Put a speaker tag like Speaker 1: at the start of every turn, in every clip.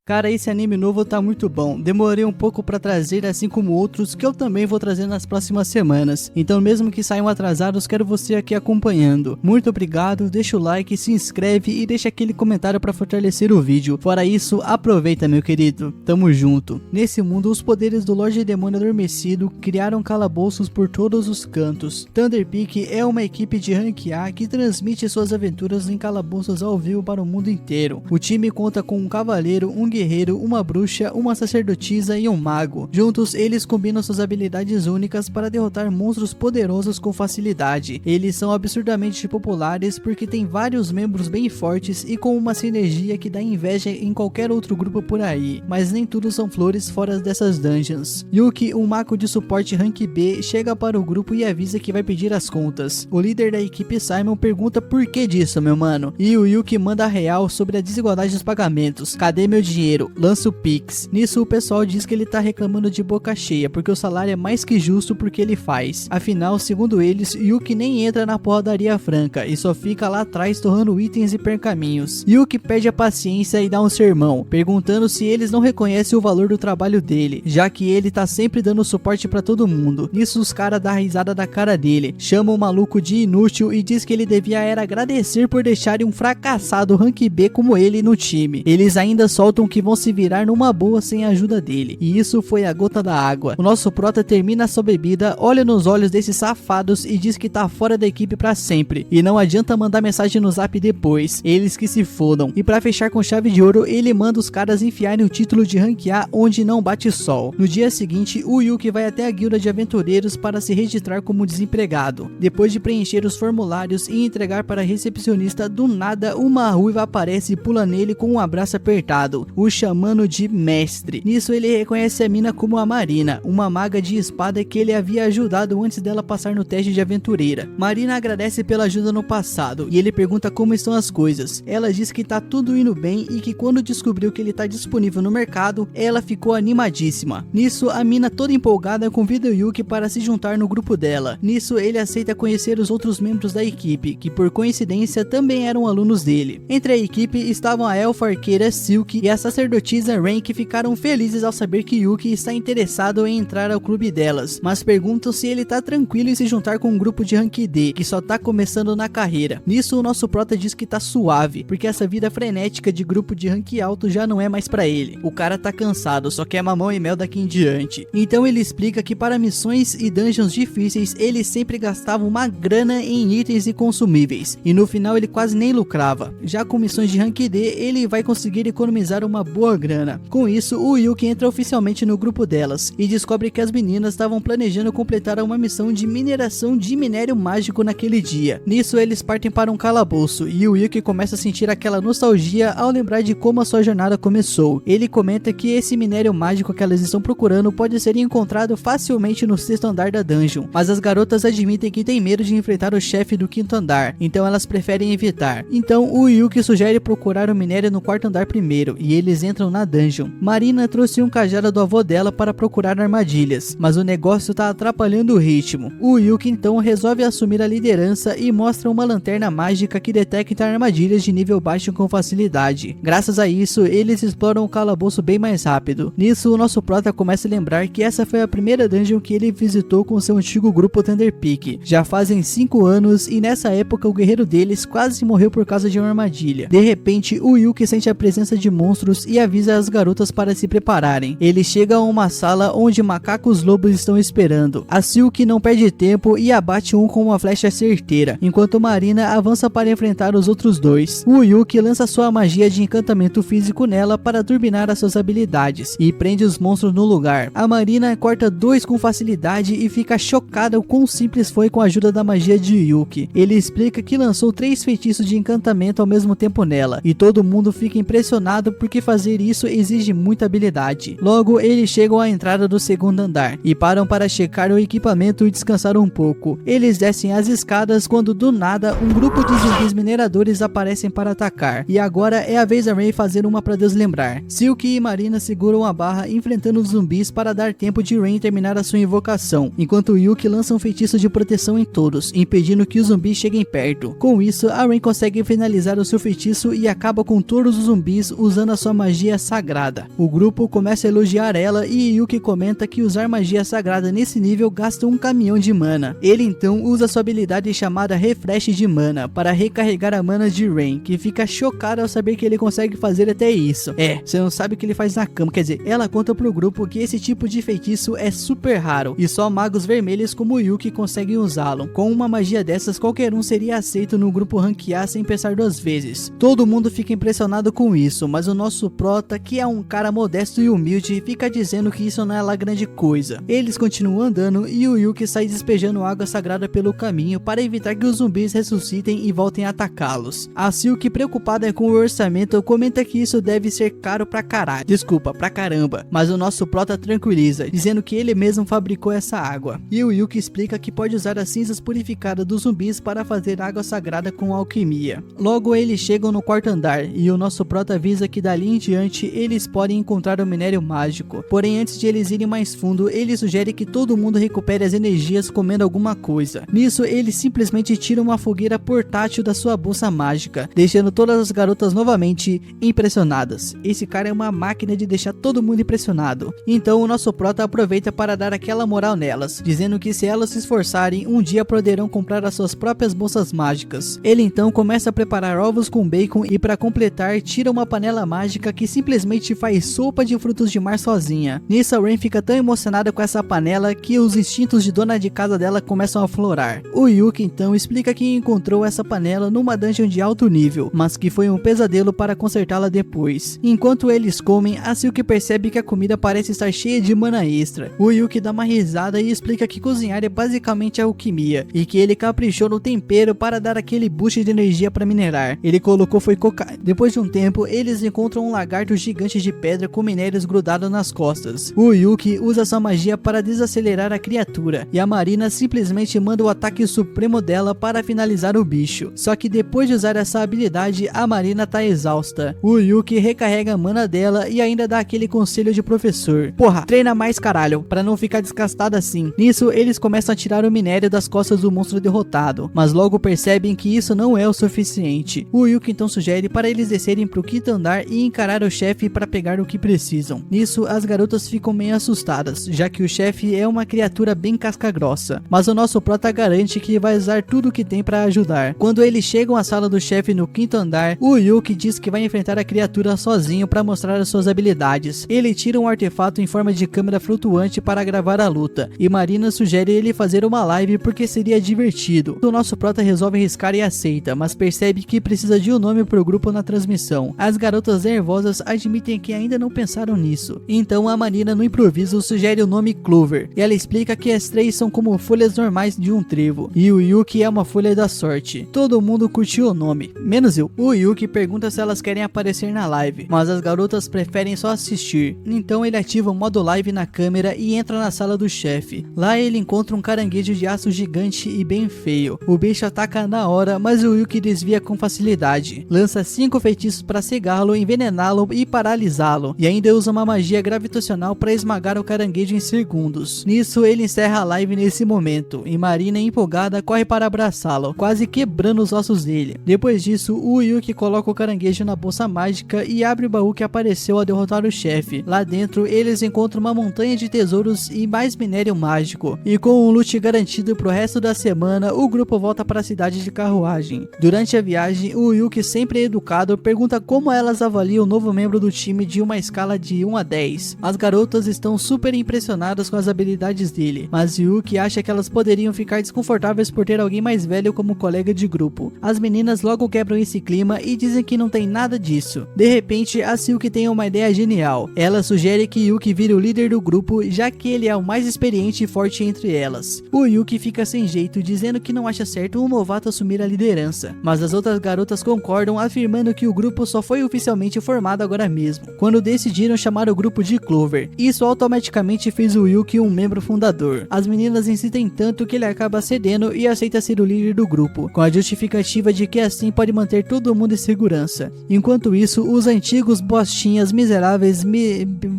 Speaker 1: Cara, esse anime novo tá muito bom. Demorei um pouco pra trazer, assim como outros que eu também vou trazer nas próximas semanas. Então mesmo que saiam atrasados, quero você aqui acompanhando. Muito obrigado, deixa o like, se inscreve e deixa aquele comentário pra fortalecer o vídeo. Fora isso, aproveita, meu querido. Tamo junto. Nesse mundo, os poderes do Lorde Demônio Adormecido criaram calabouços por todos os cantos. Thunder Peak é uma equipe de rank A que transmite suas aventuras em calabouços ao vivo para o mundo inteiro. O time conta com um cavaleiro, um guerreiro, uma bruxa, uma sacerdotisa e um mago. Juntos, eles combinam suas habilidades únicas para derrotar monstros poderosos com facilidade. Eles são absurdamente populares porque têm vários membros bem fortes e com uma sinergia que dá inveja em qualquer outro grupo por aí. Mas nem tudo são flores fora dessas dungeons. Yuki, um mago de suporte rank B, chega para o grupo e avisa que vai pedir as contas. O líder da equipe, Simon, pergunta por que disso, meu mano. E o Yuki manda a real sobre a desigualdade dos pagamentos. Cadê meu dinheiro? Lança o Pix. Nisso o pessoal diz que ele tá reclamando de boca cheia, porque o salário é mais que justo porque ele faz. Afinal, segundo eles, Yuki nem entra na porradaria franca e só fica lá atrás torrando itens e percaminhos. Yuki pede a paciência e dá um sermão, perguntando se eles não reconhecem o valor do trabalho dele, já que ele tá sempre dando suporte pra todo mundo. Nisso os caras dão risada da cara dele, chamam o maluco de inútil e diz que ele devia era agradecer por deixarem um fracassado rank B como ele no time. Eles ainda soltam que vão se virar numa boa sem a ajuda dele, e isso foi a gota da água. O nosso prota termina sua bebida, olha nos olhos desses safados e diz que tá fora da equipe pra sempre, e não adianta mandar mensagem no zap depois, eles que se fodam. E pra fechar com chave de ouro, ele manda os caras enfiarem o título de rank A onde não bate sol. No dia seguinte, o Yuki vai até a guilda de aventureiros para se registrar como desempregado. Depois de preencher os formulários e entregar para a recepcionista, do nada uma ruiva aparece e pula nele com um abraço apertado, o chamando de mestre. Nisso ele reconhece a mina como a Marina, uma maga de espada que ele havia ajudado antes dela passar no teste de aventureira. Marina agradece pela ajuda no passado e ele pergunta como estão as coisas. Ela diz que tá tudo indo bem e que quando descobriu que ele tá disponível no mercado, ela ficou animadíssima. Nisso a mina toda empolgada convida o Yuki para se juntar no grupo dela. Nisso ele aceita conhecer os outros membros da equipe, que por coincidência também eram alunos dele. Entre a equipe estavam a elfa arqueira Silk e a sacerdotisa Rain, que ficaram felizes ao saber que Yuki está interessado em entrar ao clube delas, mas perguntam se ele tá tranquilo em se juntar com um grupo de rank D, que só tá começando na carreira. Nisso o nosso prota diz que tá suave, porque essa vida frenética de grupo de rank alto já não é mais pra ele. O cara tá cansado, só quer mamão e mel daqui em diante. Então ele explica que para missões e dungeons difíceis, ele sempre gastava uma grana em itens e consumíveis, e no final ele quase nem lucrava. Já com missões de rank D, ele vai conseguir economizar uma boa grana. Com isso, o Yuki entra oficialmente no grupo delas e descobre que as meninas estavam planejando completar uma missão de mineração de minério mágico naquele dia. Nisso eles partem para um calabouço e o Yuki começa a sentir aquela nostalgia ao lembrar de como a sua jornada começou. Ele comenta que esse minério mágico que elas estão procurando pode ser encontrado facilmente no 6º andar da dungeon, mas as garotas admitem que têm medo de enfrentar o chefe do 5º andar, então elas preferem evitar. Então o Yuki sugere procurar o minério no 4º andar primeiro e eles entram na dungeon. Marina trouxe um cajado do avô dela para procurar armadilhas, mas o negócio tá atrapalhando o ritmo. O Yuki então resolve assumir a liderança e mostra uma lanterna mágica que detecta armadilhas de nível baixo com facilidade. Graças a isso, eles exploram o calabouço bem mais rápido. Nisso, o nosso prota começa a lembrar que essa foi a primeira dungeon que ele visitou com seu antigo grupo Thunder Peak. Já fazem 5 anos e nessa época o guerreiro deles quase morreu por causa de uma armadilha. De repente, o Yuki sente a presença de monstros e avisa as garotas para se prepararem. Ele chega a uma sala onde macacos lobos estão esperando. A Silk não perde tempo e abate um com uma flecha certeira, enquanto Marina avança para enfrentar os outros dois. O Yuki lança sua magia de encantamento físico nela para turbinar as suas habilidades e prende os monstros no lugar. A Marina corta 2 com facilidade e fica chocada o quão simples foi com a ajuda da magia de Yuki. Ele explica que lançou 3 feitiços de encantamento ao mesmo tempo nela, e todo mundo fica impressionado porque fazer isso exige muita habilidade. Logo, eles chegam à entrada do 2º andar e param para checar o equipamento e descansar um pouco. Eles descem as escadas quando do nada um grupo de zumbis mineradores aparecem para atacar, e agora é a vez da Ray fazer uma para Deus lembrar. Silk e Marina seguram a barra enfrentando os zumbis para dar tempo de Rain terminar a sua invocação, enquanto Yuki lança um feitiço de proteção em todos, impedindo que os zumbis cheguem perto. Com isso, a Rain consegue finalizar o seu feitiço e acaba com todos os zumbis usando a sua magia sagrada. O grupo começa a elogiar ela e Yuki comenta que usar magia sagrada nesse nível gasta um caminhão de mana. Ele então usa sua habilidade chamada Refresh de Mana para recarregar a mana de Rain, que fica chocada ao saber que ele consegue fazer até isso. Você não sabe o que ele faz na cama, quer dizer, ela conta pro grupo que esse tipo de feitiço é super raro e só magos vermelhos como Yuki conseguem usá-lo. Com uma magia dessas, qualquer um seria aceito no grupo ranquear sem pensar duas vezes. Todo mundo fica impressionado com isso, mas o nosso prota, que é um cara modesto e humilde, fica dizendo que isso não é lá grande coisa. Eles continuam andando e o Yuki sai despejando água sagrada pelo caminho para evitar que os zumbis ressuscitem e voltem a atacá-los. A Silk, preocupada com o orçamento, comenta que isso deve ser caro pra caralho. Desculpa, pra caramba. Mas o nosso prota tranquiliza, dizendo que ele mesmo fabricou essa água. E o Yuki explica que pode usar as cinzas purificadas dos zumbis para fazer água sagrada com alquimia. Logo eles chegam no quarto andar e o nosso prota avisa que dali em diante eles podem encontrar o minério mágico. Porém, antes de eles irem mais fundo, ele sugere que todo mundo recupere as energias comendo alguma coisa. Nisso, ele simplesmente tira uma fogueira portátil da sua bolsa mágica, deixando todas as garotas novamente impressionadas. Esse cara é uma máquina de deixar todo mundo impressionado. Então o nosso prota aproveita para dar aquela moral nelas, dizendo que se elas se esforçarem, um dia poderão comprar as suas próprias bolsas mágicas. Ele então começa a preparar ovos com bacon e para completar tira uma panela mágica que simplesmente faz sopa de frutos de mar sozinha. Nisso a Rain fica tão emocionada com essa panela que os instintos de dona de casa dela começam a aflorar. O Yuki então explica que encontrou essa panela numa dungeon de alto nível, mas que foi um pesadelo para consertá-la depois. Enquanto eles comem, a Silk percebe que a comida parece estar cheia de mana extra. O Yuki dá uma risada e explica que cozinhar é basicamente alquimia, e que ele caprichou no tempero para dar aquele boost de energia para minerar. Ele colocou foi cocaína. Depois de um tempo, eles encontram um lagarto gigante de pedra com minérios grudados nas costas. O Yuki usa sua magia para desacelerar a criatura, e a Marina simplesmente manda o ataque supremo dela para finalizar o bicho. Só que depois de usar essa habilidade, a Marina tá exausta. O Yuki recarrega a mana dela e ainda dá aquele conselho de professor: porra, treina mais caralho, pra não ficar desgastado assim. Nisso, eles começam a tirar o minério das costas do monstro derrotado, mas logo percebem que isso não é o suficiente. O Yuki então sugere para eles descerem pro quinto andar e encarar o chefe para pegar o que precisam. Nisso, as garotas ficam meio assustadas, já que o chefe é uma criatura bem casca grossa, mas o nosso prota garante que vai usar tudo que tem para ajudar. Quando eles chegam à sala do chefe no quinto andar, o Yuki diz que vai enfrentar a criatura sozinho para mostrar as suas habilidades. Ele tira um artefato em forma de câmera flutuante para gravar a luta, e Marina sugere ele fazer uma live porque seria divertido. O nosso prota resolve arriscar e aceita, mas percebe que precisa de um nome pro grupo na transmissão. As garotas nervosas admitem que ainda não pensaram nisso. Então a Marina no improviso sugere o nome Clover. Ela explica que as três são como folhas normais de um trevo, e o Yuki é uma folha da sorte. Todo mundo curtiu o nome, menos eu. O Yuki pergunta se elas querem aparecer na live, mas as garotas preferem só assistir. Então ele ativa o modo live na câmera e entra na sala do chefe. Lá ele encontra um caranguejo de aço gigante e bem feio. O bicho ataca na hora, mas o Yuki desvia com facilidade. Lança 5 feitiços para cegá-lo, envenená-lo e paralisá-lo, e ainda usa uma magia gravitacional para esmagar o caranguejo em segundos. Nisso ele encerra a live nesse momento, e Marina, empolgada, corre para abraçá-lo, quase quebrando os ossos dele. Depois disso, o Yuki coloca o caranguejo na bolsa mágica e abre o baú que apareceu ao derrotar o chefe. Lá dentro eles encontram uma montanha de tesouros e mais minério mágico, e com um loot garantido pro resto da semana, o grupo volta para a cidade de carruagem. Durante a viagem, o Yuki, sempre educado, pergunta como elas avaliam o novo membro do time de uma escala de 1 a 10. As garotas estão super impressionadas com as habilidades dele, mas Yuki acha que elas poderiam ficar desconfortáveis por ter alguém mais velho como colega de grupo. As meninas logo quebram esse clima e dizem que não tem nada disso. De repente, a Silk tem uma ideia genial. Ela sugere que Yuki vire o líder do grupo, já que ele é o mais experiente e forte entre elas. O Yuki fica sem jeito, dizendo que não acha certo um novato assumir a liderança, mas as outras garotas concordam, afirmando que o grupo só foi oficialmente formado agora mesmo, quando decidiram chamar o grupo de Clover. Isso automaticamente fez o Yuki um membro fundador. As meninas insistem tanto que ele acaba cedendo e aceita ser o líder do grupo, com a justificativa de que assim pode manter todo mundo em segurança. Enquanto isso, os antigos bostinhas miseráveis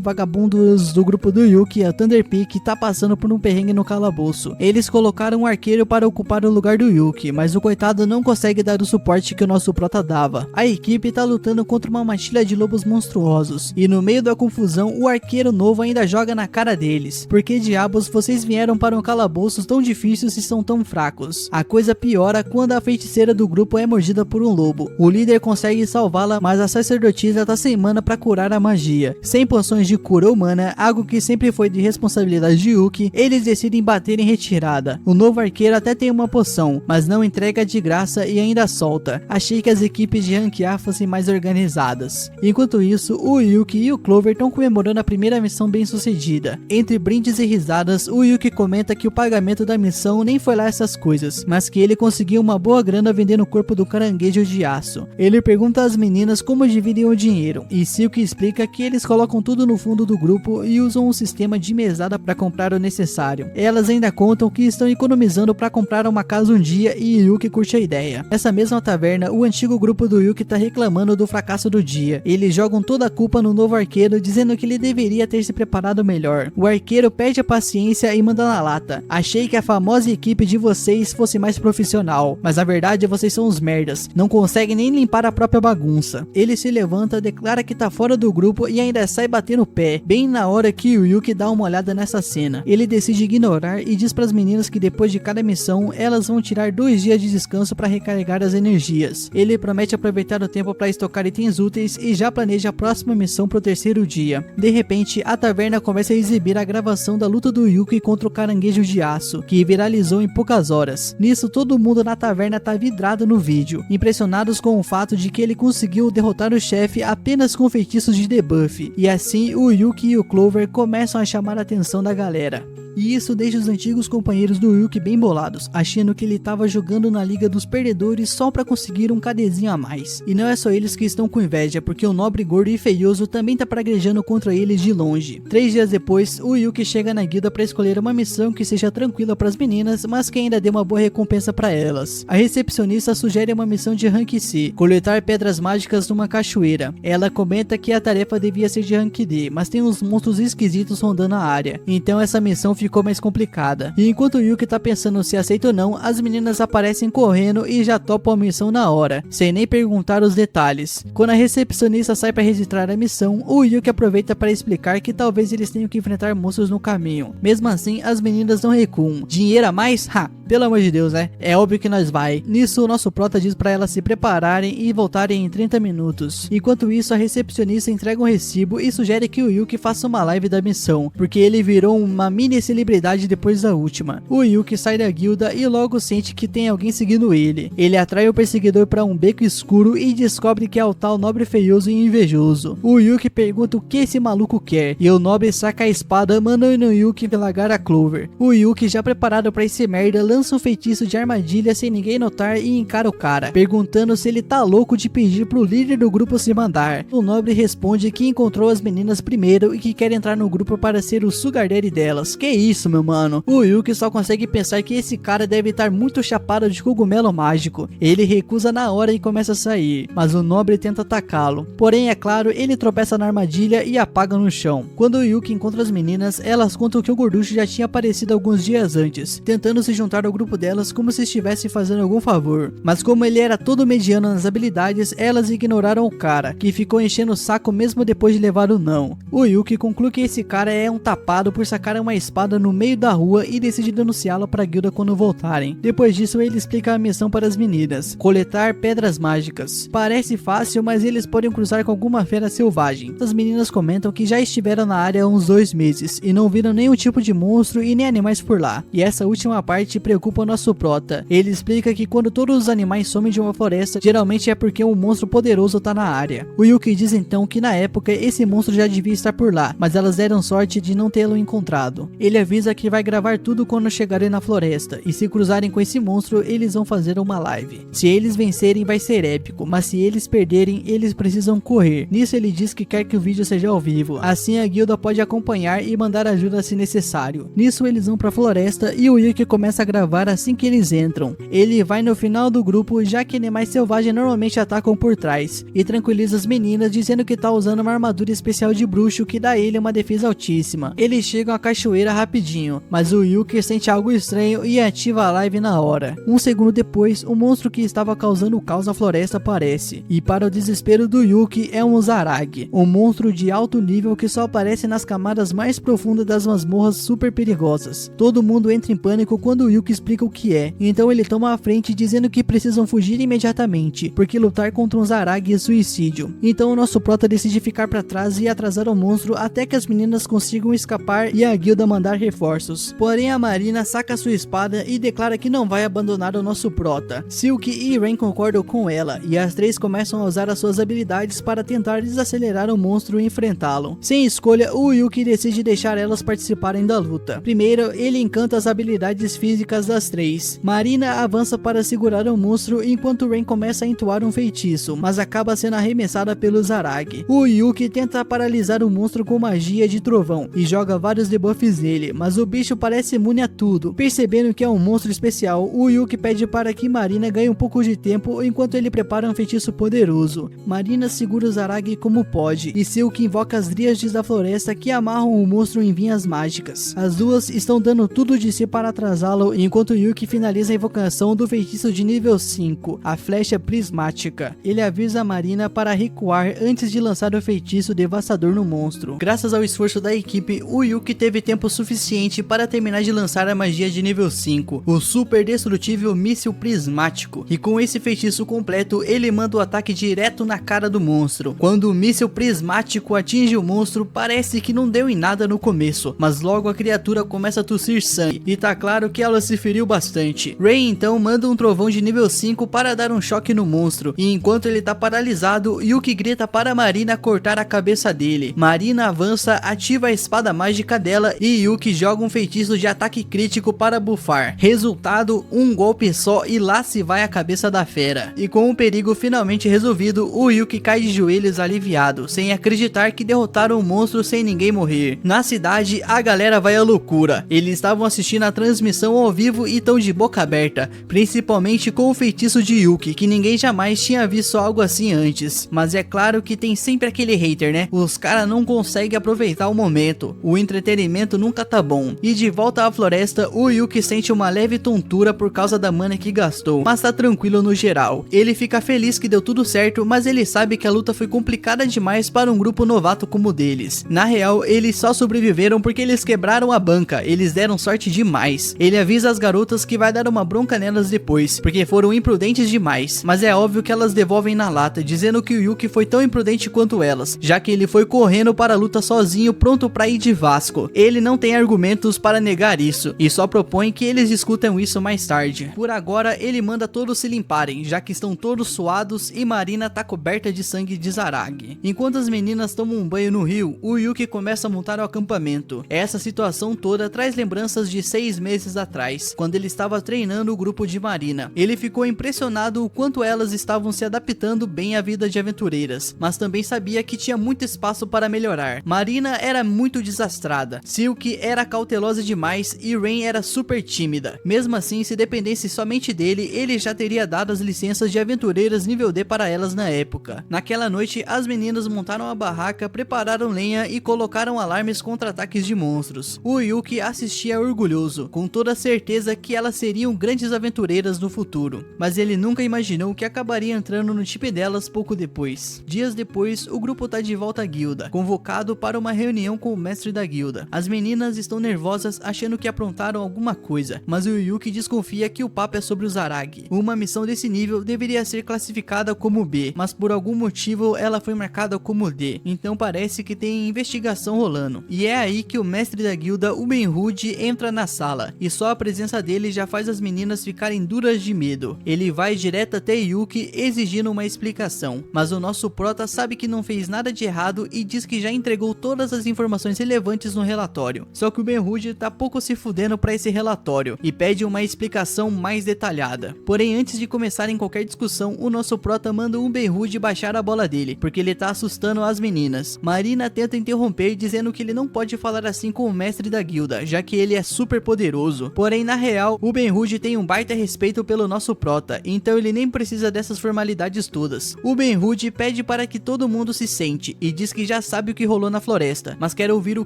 Speaker 1: vagabundos do grupo do Yuki, a Thunderpeak, tá passando por um perrengue no calabouço. Eles colocaram um arqueiro para ocupar o lugar do Yuki, mas o coitado não consegue dar o suporte que o nosso prota dava. A equipe tá lutando contra uma matilha de lobos monstruosos, e no meio da confusão o arqueiro novo ainda joga na cara deles. Por que diabos vocês vieram para um calabouço tão difícil se são tão fracos? A coisa piora quando a feiticeira do grupo é mordida por um lobo. O líder consegue salvá-la, mas a sacerdotisa tá sem mana para curar a magia. Sem poções de cura humana, algo que sempre foi de responsabilidade de Yuki, eles decidem bater em retirada. O novo arqueiro até tem uma poção, mas não entrega de graça e ainda solta. Achei que as equipes de ranquear fossem mais organizadas. Enquanto isso, o Yuki e o Clover estão comemorando a primeira missão bem sucedida. Entre brindes e risadas, o Yuki comenta que o pagamento da missão nem foi lá essas coisas, mas que ele conseguiu uma boa grana vendendo o corpo do caranguejo de aço. Ele pergunta às meninas como dividem o dinheiro, e Silk explica que eles colocam tudo no fundo do grupo e usam um sistema de mesada para comprar o necessário. Elas ainda contam que estão economizando para comprar uma casa um dia e Yuki curte a ideia. Nessa mesma taverna, o antigo grupo do Yuki tá reclamando do fracasso do dia. Eles jogam toda a culpa no novo arqueiro, dizendo que ele deveria ter se preparado melhor. O arqueiro pede a paciência e manda na lata. Achei que a famosa equipe de vocês fosse mais profissional, mas a verdade é vocês são uns merdas. Não conseguem nem limpar a própria bagunça. Ele se levanta, declara que tá fora do grupo e ainda sai batendo o pé, bem na hora que o Yuki dá uma olhada nessa cena. Ele decide ignorar e diz para as meninas que depois de cada missão, elas vão tirar 2 dias de descanso para recarregar as energias. Ele promete aproveitar o tempo para estocar itens úteis e já planeja a próxima missão pro 3º dia. De repente, a taverna começa a exibir a gravação da luta do Yuki contra o caranguejo de aço, que viralizou em poucas horas. Nisso, todo mundo na taverna tá vidrado no vídeo, impressionados com o fato de que ele conseguiu derrotar o chefe apenas com feitiços de debuff. E assim, o Yuki e o Clover começam a chamar a atenção da galera. E isso deixa os antigos companheiros do Yuki bem bolados, achando que ele estava jogando na liga dos perdedores só para conseguir um KDzinho a mais. E não é só eles que estão com inveja, porque o nobre gordo e feioso também tá praguejando contra eles de longe. 3 dias depois, o Yuki chega na guilda para escolher uma missão que seja tranquila para as meninas, mas que ainda dê uma boa recompensa para elas. A recepcionista sugere uma missão de rank C, coletar pedras mágicas numa cachoeira. Ela comenta que a tarefa devia ser de rank D, mas tem uns monstros esquisitos rondando a área, então essa missão ficou mais complicada. E enquanto o Yuki tá pensando se aceita ou não, as meninas aparecem correndo e já topam a missão na hora, sem nem perguntar os detalhes. Quando a recepcionista sai para registrar a missão, o Yuki aproveita para explicar que talvez eles tenham que enfrentar monstros no caminho. Mesmo assim, as meninas não recuam. Dinheiro a mais? Ha! Pelo amor de Deus, né? É óbvio que nós vai. Nisso, o nosso prota diz para elas se prepararem e voltarem em 30 minutos. Enquanto isso, a recepcionista entrega um recibo e sugere que o Yuki faça uma live da missão, porque ele virou uma mini celebridade depois da última. O Yuki sai da guilda e logo sente que tem alguém seguindo ele. Ele atrai o perseguidor para um beco escuro e descobre que é o tal nobre feioso e invejoso. O Yuki pergunta o que esse maluco quer, e o nobre saca a espada, mandando o Yuki largar a Clover. O Yuki, já preparado para esse merda, lança um feitiço de armadilha sem ninguém notar e encara o cara, perguntando se ele tá louco de pedir pro líder do grupo se mandar. O nobre responde que encontrou as meninas primeiro e que quer entrar no grupo para ser o sugar daddy delas. Que isso, meu mano? O Yuki só consegue pensar que esse cara deve estar muito chapado de cogumelo mágico. Ele recusa na hora e começa a sair, mas o nobre tenta atacá-lo. Porém, é claro, ele tropeça na armadilha e apaga no chão. Quando o Yuki encontra as meninas, elas contam que o gorducho já tinha aparecido alguns dias antes, tentando se juntar ao grupo delas como se estivesse fazendo algum favor. Mas como ele era todo mediano nas habilidades, elas ignoraram o cara, que ficou enchendo o saco mesmo depois de levar o não. O Yuki conclui que esse cara é um tapado por sacar uma espada no meio da rua e decide denunciá-lo para a guilda quando voltarem. Depois disso, ele explica a missão para as meninas: coletar pedras mágicas. Parece fácil, mas eles podem cruzar com alguma fera selvagem. As meninas comentam que já estiveram na área há uns 2 meses e não viram nenhum tipo de monstro e nem animais por lá. E essa última parte preocupa o nosso prota. Ele explica que quando todos os animais somem de uma floresta, geralmente é porque um monstro poderoso tá na área. O Yuki diz então que na época esse monstro já devia estar por lá, mas elas deram sorte de não tê-lo encontrado. Ele avisa que vai gravar tudo quando chegarem na floresta, e se cruzarem com esse monstro, eles vão fazer uma live. Se eles vencerem, vai ser épico, mas se eles perderem, eles precisam correr. Nisso ele diz que quer que o vídeo seja ao vivo, assim a guilda pode acompanhar e mandar ajuda se necessário. Nisso eles vão pra floresta e o Yuki começa a gravar assim que eles entram. Ele vai no final do grupo, já que animais selvagens normalmente atacam por trás, e tranquiliza as meninas dizendo que tá usando uma armadura especial de bruxo que dá a ele uma defesa altíssima. Eles chegam à cachoeira rapidinho, mas o Yuki sente algo estranho e ativa a live na hora. Um segundo depois, o monstro que estava causando caos na floresta aparece, e para o desespero do Yuki é um Zarag, um monstro de alto nível que só aparece nas camadas mais profundas das masmorras super perigosas. Todo mundo entra em pânico quando o Yuki explica o que é, então ele toma a frente dizendo que precisam fugir imediatamente, porque lutar contra um Zarag é suicídio. Então o nosso prota decide ficar para trás e atrasar o monstro até que as meninas consigam escapar e a guilda mandar reforços. Porém a Marina saca sua espada e declara que não vai abandonar o nosso prota. Silk e Rain concordam com ela, e as três começam a usar as suas habilidades para tentar desacelerar o monstro e enfrentá-lo. Sem escolha, o Yuki decide deixar elas participarem da luta. Primeiro, ele encanta as habilidades físicas das três. Marina avança para segurar o monstro enquanto Rain começa a entoar um feitiço, mas acaba sendo arremessada pelo Zarag. O Yuki tenta paralisar o monstro com magia de trovão e joga vários debuffs nele, mas o bicho parece imune a tudo. Percebendo que é um monstro especial, o Yuki pede para que Marina ganhe um pouco de tempo enquanto ele prepara um feitiço poderoso. Marina segura o Zarag como pode, e Silk invoca as Dríades da floresta que amarram o monstro em vinhas mágicas. As duas estão dando tudo de si para atrasá-lo, enquanto Yuki finaliza a invocação do feitiço de nível 5, a flecha prismática. Ele avisa a Marina para recuar antes de lançar o feitiço devastador no monstro. Graças ao esforço da equipe, o Yuki teve tempo suficiente para terminar de lançar a magia de nível 5, o super destrutível míssil prismático, e com esse feitiço completo ele manda o ataque direto na cara do monstro. Quando o míssil prismático atinge o monstro, parece que não deu em nada no começo, mas logo a criatura começa a tossir sangue, e tá claro que ela se feriu bastante. Rain então manda um trovão de nível 5 para dar um choque no monstro, e enquanto ele tá paralisado, Yuki grita para Marina cortar a cabeça dele. Marina avança, ativa a espada mágica dela e Yuki joga um feitiço de ataque crítico para buffar. Resultado, um golpe só e lá se vai a cabeça da fera. E com o perigo finalmente resolvido, o Yuki cai de joelhos aliviado, sem acreditar que derrotaram o monstro sem ninguém morrer. Na cidade, a galera vai à loucura. Eles estavam assistindo a transmissão ao vivo e estão de boca aberta, principalmente com o feitiço de Yuki, que ninguém jamais tinha visto algo assim antes. Mas é claro que tem sempre aquele hater, né? Os caras não conseguem aproveitar o momento. O entretenimento nunca tá bom. E de volta à floresta, o Yuki sente uma leve tontura por causa da mana que gastou, mas tá tranquilo no geral. Ele fica feliz que deu tudo certo, mas ele sabe que a luta foi complicada demais para um grupo novato como o deles. Na real, eles só sobreviveram porque eles quebraram a banca, eles deram sorte demais. Ele avisa as garotas que vai dar uma bronca nelas depois, porque foram imprudentes demais, mas é óbvio que elas devolvem na lata, dizendo que o Yuki foi tão imprudente quanto elas, já que ele foi correndo para a luta sozinho, pronto para ir de Vasco. Ele não tem argumentos para negar isso, e só propõe que eles discutam isso mais tarde. Por agora, ele manda todos se limparem, já que estão todos suados e Marina tá coberta de sangue de Zarag. Enquanto as meninas tomam um banho no rio, o Yuki começa a montar o acampamento. Essa situação toda traz lembranças de 6 meses atrás, quando ele estava treinando o grupo de Marina. Ele ficou impressionado o quanto elas estavam se adaptando bem à vida de aventureiras, mas também sabia que tinha muito espaço para melhorar. Marina era muito desastrada, Silk era cautelosa demais e Rain era super tímida. Mesmo assim, se dependesse somente dele, ele já teria dado as licenças de aventureiras nível D para elas na época. Naquela noite, as meninas montaram a barraca, prepararam lenha e colocaram alarmes contra ataques de monstros. O Yuki assistia orgulhoso, com toda a certeza que elas seriam grandes aventureiras no futuro, mas ele nunca imaginou que acabaria entrando no chip delas pouco depois. Dias depois, o grupo tá de volta à guilda, convocado para uma reunião com o mestre da guilda. As meninas estão nervosas, achando que aprontaram alguma coisa, mas o Yuki desconfia que o papo é sobre o Zarag. Uma missão desse nível deveria ser classificada como B, mas por algum motivo ela foi marcada como D, então parece que tem investigação rolando. E é aí que o mestre da guilda, o Benhood, entra na sala, e só a presença dele já faz as meninas ficarem duras de medo. Ele vai direto até Yuki exigindo uma explicação, mas o nosso prota sabe que não fez nada de errado e diz que já entregou todas as informações relevantes no relatório. Só que o Benhood tá pouco se fudendo pra esse relatório e pede uma explicação mais detalhada. Porém, antes de começarem qualquer discussão, o nosso prota manda um Benhood baixar a bola dele, porque ele tá assustando as meninas. Marina tenta interromper, dizendo que ele não pode falar assim com o mestre da guilda, já que ele é super poderoso. Porém, na real, o Benhood tem um baita respeito pelo nosso prota, então ele nem precisa dessas formalidades todas. O Benhood pede para que todo mundo se sente e diz que já sabe o que rolou na floresta, mas quer ouvir o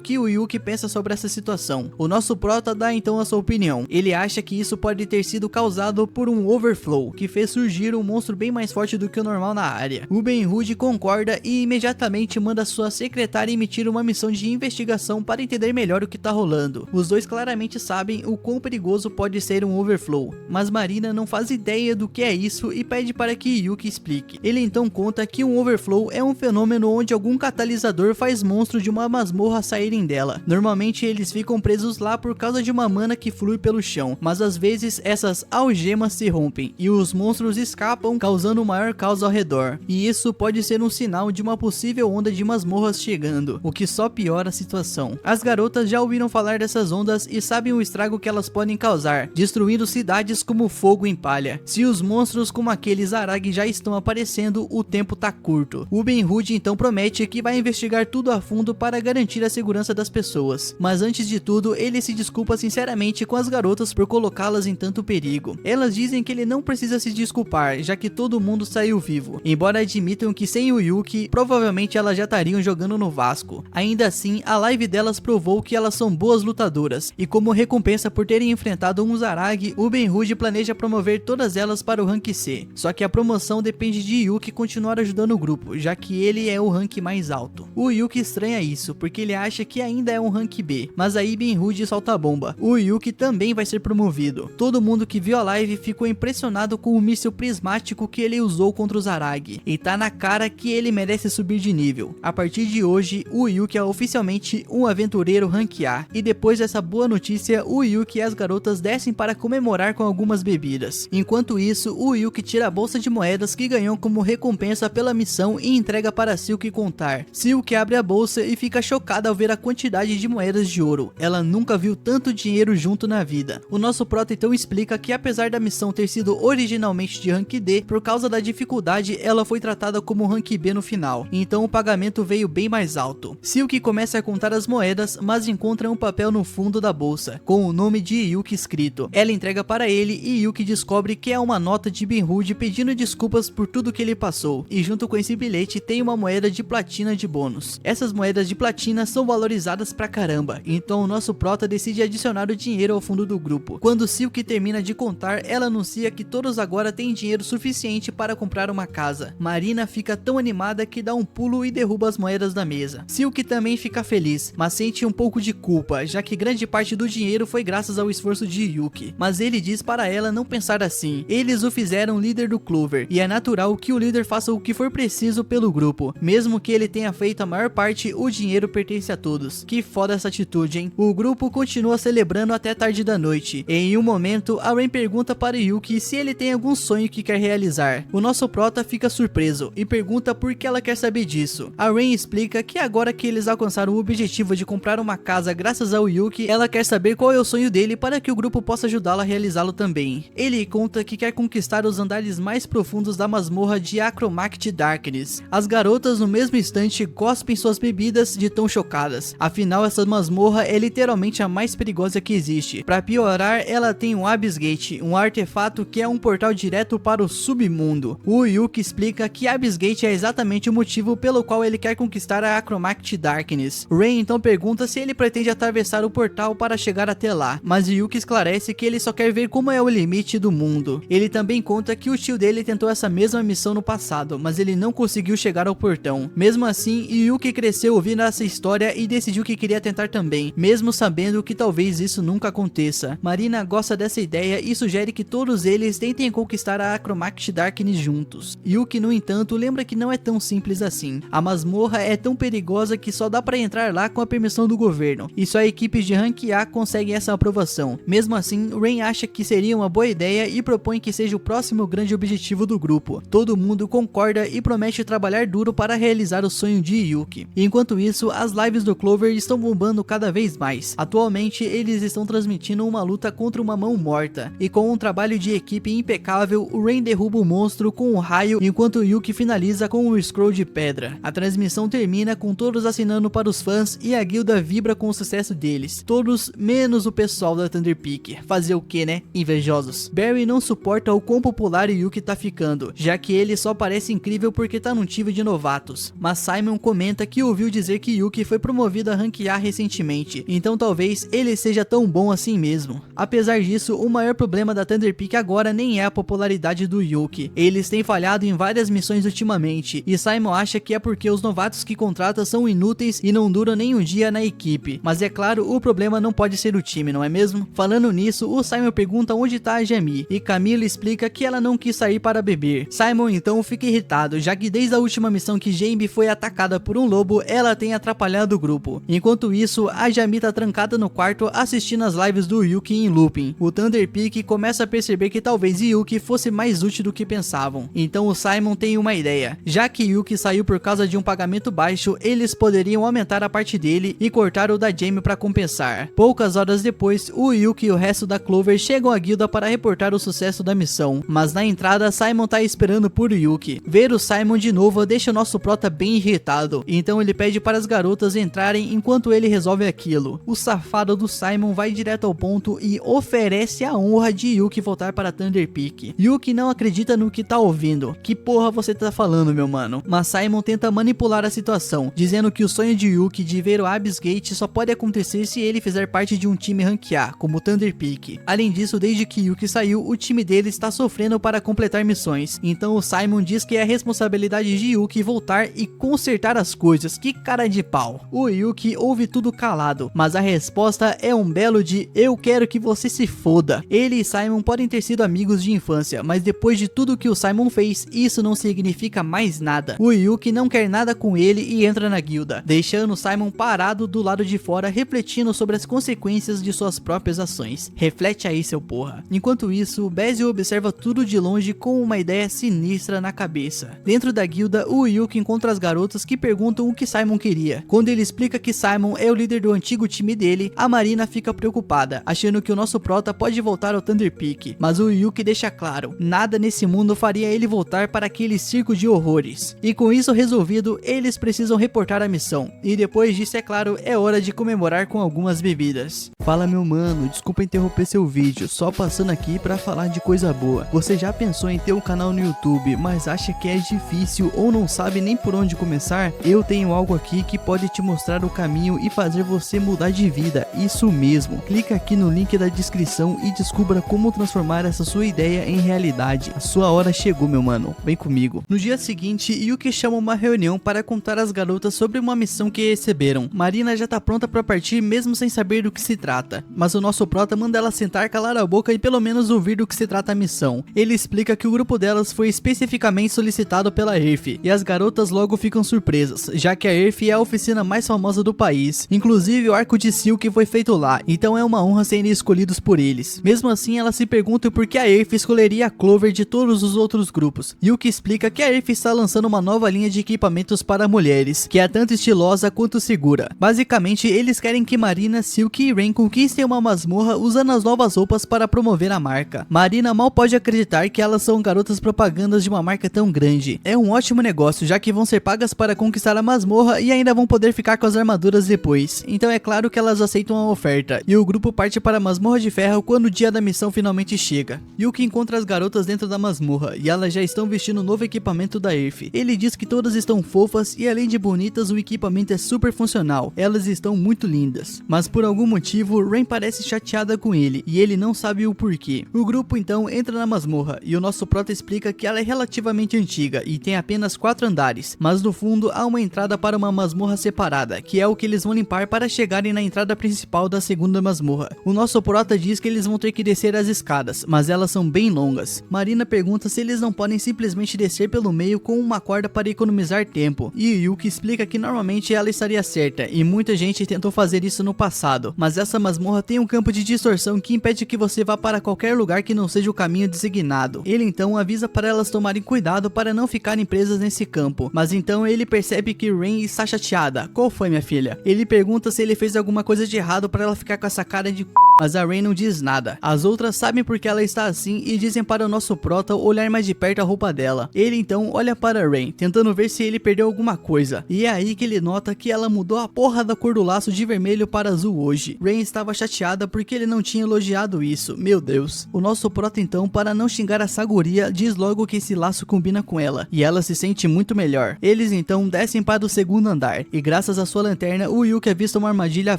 Speaker 1: que o Yuki pensa sobre essa situação. O nosso prota dá então a sua opinião. Ele acha que isso pode ter sido causado por um overflow, que fez surgir um monstro bem mais forte do que o normal na área. O Ben-Hur concorda e imediatamente manda sua secretária emitir uma missão de investigação para entender melhor o que tá rolando. Os dois claramente sabem o quão perigoso pode ser um overflow, mas Marina não faz ideia do que é isso e pede para que Yuki explique. Ele então conta que um overflow é um fenômeno onde algum catalisador faz monstros de uma masmorra saírem dela. Normalmente eles ficam presos lá por causa de uma mana que flui pelo chão, mas às vezes essas algemas se rompem e os monstros escapam, causando maior caos ao redor. E isso pode ser um sinal de uma possível onda de masmorras chegando, o que só piora a situação. As garotas já ouviram falar dessas ondas e sabem o estrago que elas podem causar, destruindo cidades como fogo em palha. Se os monstros como aqueles Zarag já estão aparecendo, o tempo tá curto. O Ben-Hur então promete que vai investigar tudo a fundo para garantir a segurança das pessoas, mas antes de tudo ele se desculpa sinceramente com as garotas por colocá-las em tanto perigo. Elas dizem que ele não precisa se desculpar, já que todo mundo saiu vivo, embora admitam que sem o Yuki, provavelmente elas já estariam jogando no Vasco. Ainda assim, a live delas provou que elas são boas lutadoras, e como recompensa por terem enfrentado um Zarag, o Ben-Hur planeja promover todas elas para o rank C. Só que a promoção depende de Yuki continuar ajudando o grupo, já que ele é o rank mais alto. O Yuki estranha isso, porque ele acha que ainda é um rank B, mas aí Ben-Hur solta a bomba. O Yuki também vai ser promovido. Todo mundo que viu a live ficou impressionado com o míssil prismático que ele usou contra o Zarag, e tá na cara que ele merece subir de nível. A partir de hoje, o Yuki é oficialmente um aventureiro rank A, e depois dessa boa notícia, o Yuki e as garotas descem para comemorar com algumas bebidas. Enquanto isso, o Yuki tira a bolsa de moedas que ganhou como recompensa pela missão e entrega para Silk contar. Silk abre a bolsa e fica chocada ao ver a quantidade de moedas de ouro. Ela nunca viu tanto dinheiro junto na vida. O nosso prota então explica que apesar da missão ter sido originalmente de rank D, por causa da dificuldade ela foi tratada como rank B no final, então o pagamento veio bem mais alto. Silk começa a contar as moedas, mas encontra um papel no fundo da bolsa, com o nome de Yuki escrito. Ela entrega para ele e Yuki descobre que é uma nota de Ben-Hur pedindo desculpas por tudo que ele passou, e junto com esse bilhete tem uma moeda de platina de bônus. Essas moedas de platina são valorizadas pra caramba, então o nosso prota decide adicionar o dinheiro ao fundo do grupo. Quando Silk termina de contar, ela anuncia que todos agora têm dinheiro suficiente para comprar uma casa. Marina fica tão animada que dá um pulo e derruba as moedas da mesa. Silk também fica feliz, mas sente um pouco de culpa, já que grande parte do dinheiro foi graças ao esforço de Yuki. Mas ele diz para ela não pensar assim. Eles o fizeram líder do Clover, e é natural que o líder faça o que for preciso pelo grupo. Mesmo que ele tenha feito a maior parte, o dinheiro pertence a todos. Que foda essa atitude, hein? O grupo continua celebrando até tarde da noite. Em um momento, a Rain pergunta para Yuki se ele tem algum sonho que quer realizar. O nosso prota fica surpreso e pergunta por que ela quer saber disso. A Rain explica que agora que eles alcançaram o objetivo de comprar uma casa graças ao Yuki, ela quer saber qual é o sonho dele para que o grupo possa ajudá-la a realizá-lo também. Ele conta que quer conquistar os andares mais profundos da masmorra de Achromact Darkness. As garotas no mesmo instante cospem suas bebidas de tão chocadas. Afinal, essa masmorra é literalmente a mais perigosa que existe. Para piorar, ela tem um Abyss Gate, um artefato que é um portal direto para o submundo. O Yuki explica que Abyss Gate é exatamente o motivo pelo qual ele quer conquistar a Achromact Darkness. Rain então pergunta se ele pretende atravessar o portal para chegar até lá, mas Yuki esclarece que ele só quer ver como é o limite do mundo. Ele também conta que o tio dele tentou essa mesma missão no passado, mas ele não conseguiu chegar ao portão. Mesmo assim, Yuki cresceu ouvindo essa história e decidiu que queria tentar também, mesmo sabendo que talvez isso nunca aconteça. Marina gosta dessa ideia e sugere que todos eles tentem conquistar a Achromact Darkness juntos. Yuki, no entanto, lembra que não é tão simples assim. A masmorra é tão perigosa que só dá para entrar lá com a permissão do governo, e só equipes de rank A conseguem essa aprovação. Mesmo assim, Rain acha que seria uma boa ideia e propõe que seja o próximo grande objetivo do grupo. Todo mundo concorda e promete trabalhar duro para realizar o sonho de Yuki. Enquanto isso, as lives do Clover estão bombando cada vez mais. Atualmente, eles estão transmitindo uma luta contra uma mão morta, e com um trabalho de equipe impecável, o Rain derruba o monstro com um raio, enquanto Yuki finaliza com um scroll de pedra. A transmissão termina com todos assinando para os fãs e a guilda vibra com o sucesso deles. Todos, menos o pessoal da Thunder Peak. Fazer o que, né? Invejosos. Barry não suporta o quão popular Yuki tá ficando, já que ele só parece incrível porque tá num time de novatos. Mas Simon comenta que ouviu dizer que Yuki foi promovido a rank A recentemente, ultimamente, então talvez ele seja tão bom assim mesmo. Apesar disso, o maior problema da Thunder Peak agora nem é a popularidade do Yuki. Eles têm falhado em várias missões ultimamente, e Simon acha que é porque os novatos que contrata são inúteis e não duram nem um dia na equipe. Mas é claro, o problema não pode ser o time, não é mesmo? Falando nisso, o Simon pergunta onde tá a Jamie, e Camila explica que ela não quis sair para beber. Simon então fica irritado, já que desde a última missão que Jamie foi atacada por um lobo, ela tem atrapalhado o grupo. Enquanto isso, a Jamie tá trancada no quarto assistindo as lives do Yuki em looping. O Thunder Peak começa a perceber que talvez Yuki fosse mais útil do que pensavam. Então o Simon tem uma ideia. Já que Yuki saiu por causa de um pagamento baixo, eles poderiam aumentar a parte dele e cortar o da Jamie para compensar. Poucas horas depois, o Yuki e o resto da Clover chegam à guilda para reportar o sucesso da missão. Mas na entrada, Simon tá esperando por Yuki. Ver o Simon de novo deixa o nosso prota bem irritado. Então ele pede para as garotas entrarem enquanto ele resolve aquilo. O safado do Simon vai direto ao ponto e oferece a honra de Yuki voltar para Thunder Peak. Yuki não acredita no que tá ouvindo. Que porra você tá falando, meu mano? Mas Simon tenta manipular a situação, dizendo que o sonho de Yuki de ver o Abyss Gate só pode acontecer se ele fizer parte de um time rank A, como o Thunder Peak. Além disso, desde que Yuki saiu, o time dele está sofrendo para completar missões. Então o Simon diz que é a responsabilidade de Yuki voltar e consertar as coisas. Que cara de pau. O Yuki ouve tudo calado, mas a resposta é um belo de eu quero que você se foda. Ele e Simon podem ter sido amigos de infância, mas depois de tudo que o Simon fez, isso não significa mais nada. O Yuki não quer nada com ele e entra na guilda, deixando Simon parado do lado de fora, refletindo sobre as consequências de suas próprias ações. Reflete aí, seu porra. Enquanto isso, Basil observa tudo de longe com uma ideia sinistra na cabeça. Dentro da guilda, o Yuki encontra as garotas que perguntam o que Simon queria. Quando ele explica que Simon é o líder do antigo time dele, a Marina fica preocupada, achando que o nosso prota pode voltar ao Thunder Peak. Mas o Yuki deixa claro, nada nesse mundo faria ele voltar para aquele circo de horrores. E com isso resolvido, eles precisam reportar a missão. E depois disso, é claro, é hora de comemorar com algumas bebidas. Fala meu mano, desculpa interromper seu vídeo, só passando aqui pra falar de coisa boa. Você já pensou em ter um canal no YouTube, mas acha que é difícil ou não sabe nem por onde começar? Eu tenho algo aqui que pode te mostrar o caminho e fazer você mudar de vida, isso mesmo. Clica aqui no link da descrição e descubra como transformar essa sua ideia em realidade. A sua hora chegou, meu mano, vem comigo. No dia seguinte, Yuki chama uma reunião para contar às garotas sobre uma missão que receberam. Marina já tá pronta para partir mesmo sem saber do que se trata, mas o nosso prota manda ela sentar, calar a boca e pelo menos ouvir do que se trata a missão. Ele explica que o grupo delas foi especificamente solicitado pela Earth, e as garotas logo ficam surpresas, já que a Earth é a oficina mais famosa do país. Inclusive o arco de Silk foi feito lá, então é uma honra serem escolhidos por eles. Mesmo assim, elas se perguntam por que a Earth escolheria a Clover de todos os outros grupos. Yuki explica que a Earth está lançando uma nova linha de equipamentos para mulheres, que é tanto estilosa quanto segura. Basicamente, eles querem que Marina, Silk e Rain conquistem uma masmorra usando as novas roupas para promover a marca. Marina mal pode acreditar que elas são garotas propagandas de uma marca tão grande. É um ótimo negócio, já que vão ser pagas para conquistar a masmorra e ainda vão poder ficar com as armaduras depois. Então é claro que elas aceitam a oferta, e o grupo parte para a masmorra de ferro quando o dia da missão finalmente chega. Yuki encontra as garotas dentro da masmorra, e elas já estão vestindo o novo equipamento da Earth. Ele diz que todas estão fofas e além de bonitas, o equipamento é super funcional. Elas estão muito lindas. Mas por algum motivo, Rain parece chateada com ele, e ele não sabe o porquê. O grupo então entra na masmorra, e o nosso prota explica que ela é relativamente antiga, e tem apenas 4 andares, mas no fundo há uma entrada para uma masmorra separada, que é o que eles vão limpar para chegarem na entrada principal da segunda masmorra. O nosso prota diz que eles vão ter que descer as escadas, mas elas são bem longas. Marina pergunta se eles não podem simplesmente descer pelo meio com uma corda para economizar tempo, e Yuki explica que normalmente ela estaria certa, e muita gente tentou fazer isso no passado, mas essa masmorra tem um campo de distorção que impede que você vá para qualquer lugar que não seja o caminho designado. Ele então avisa para elas tomarem cuidado para não ficarem presas nesse campo, mas então ele percebe que Rain está chateada. Qual foi, minha filha? Ele pergunta se ele fez alguma coisa de errado para ela ficar com essa cara de Mas a Rain não diz nada. As outras sabem porque ela está assim e dizem para o nosso prota olhar mais de perto a roupa dela. Ele então olha para Rain, tentando ver se ele perdeu alguma coisa. E é aí que ele nota que ela mudou a porra da cor do laço de vermelho para azul hoje. Rain estava chateada porque ele não tinha elogiado isso. Meu Deus. O nosso prota então, para não xingar a Saguria, diz logo que esse laço combina com ela. E ela se sente muito melhor. Eles então descem para o segundo andar. E graças à sua lanterna, o Yuki avista uma armadilha à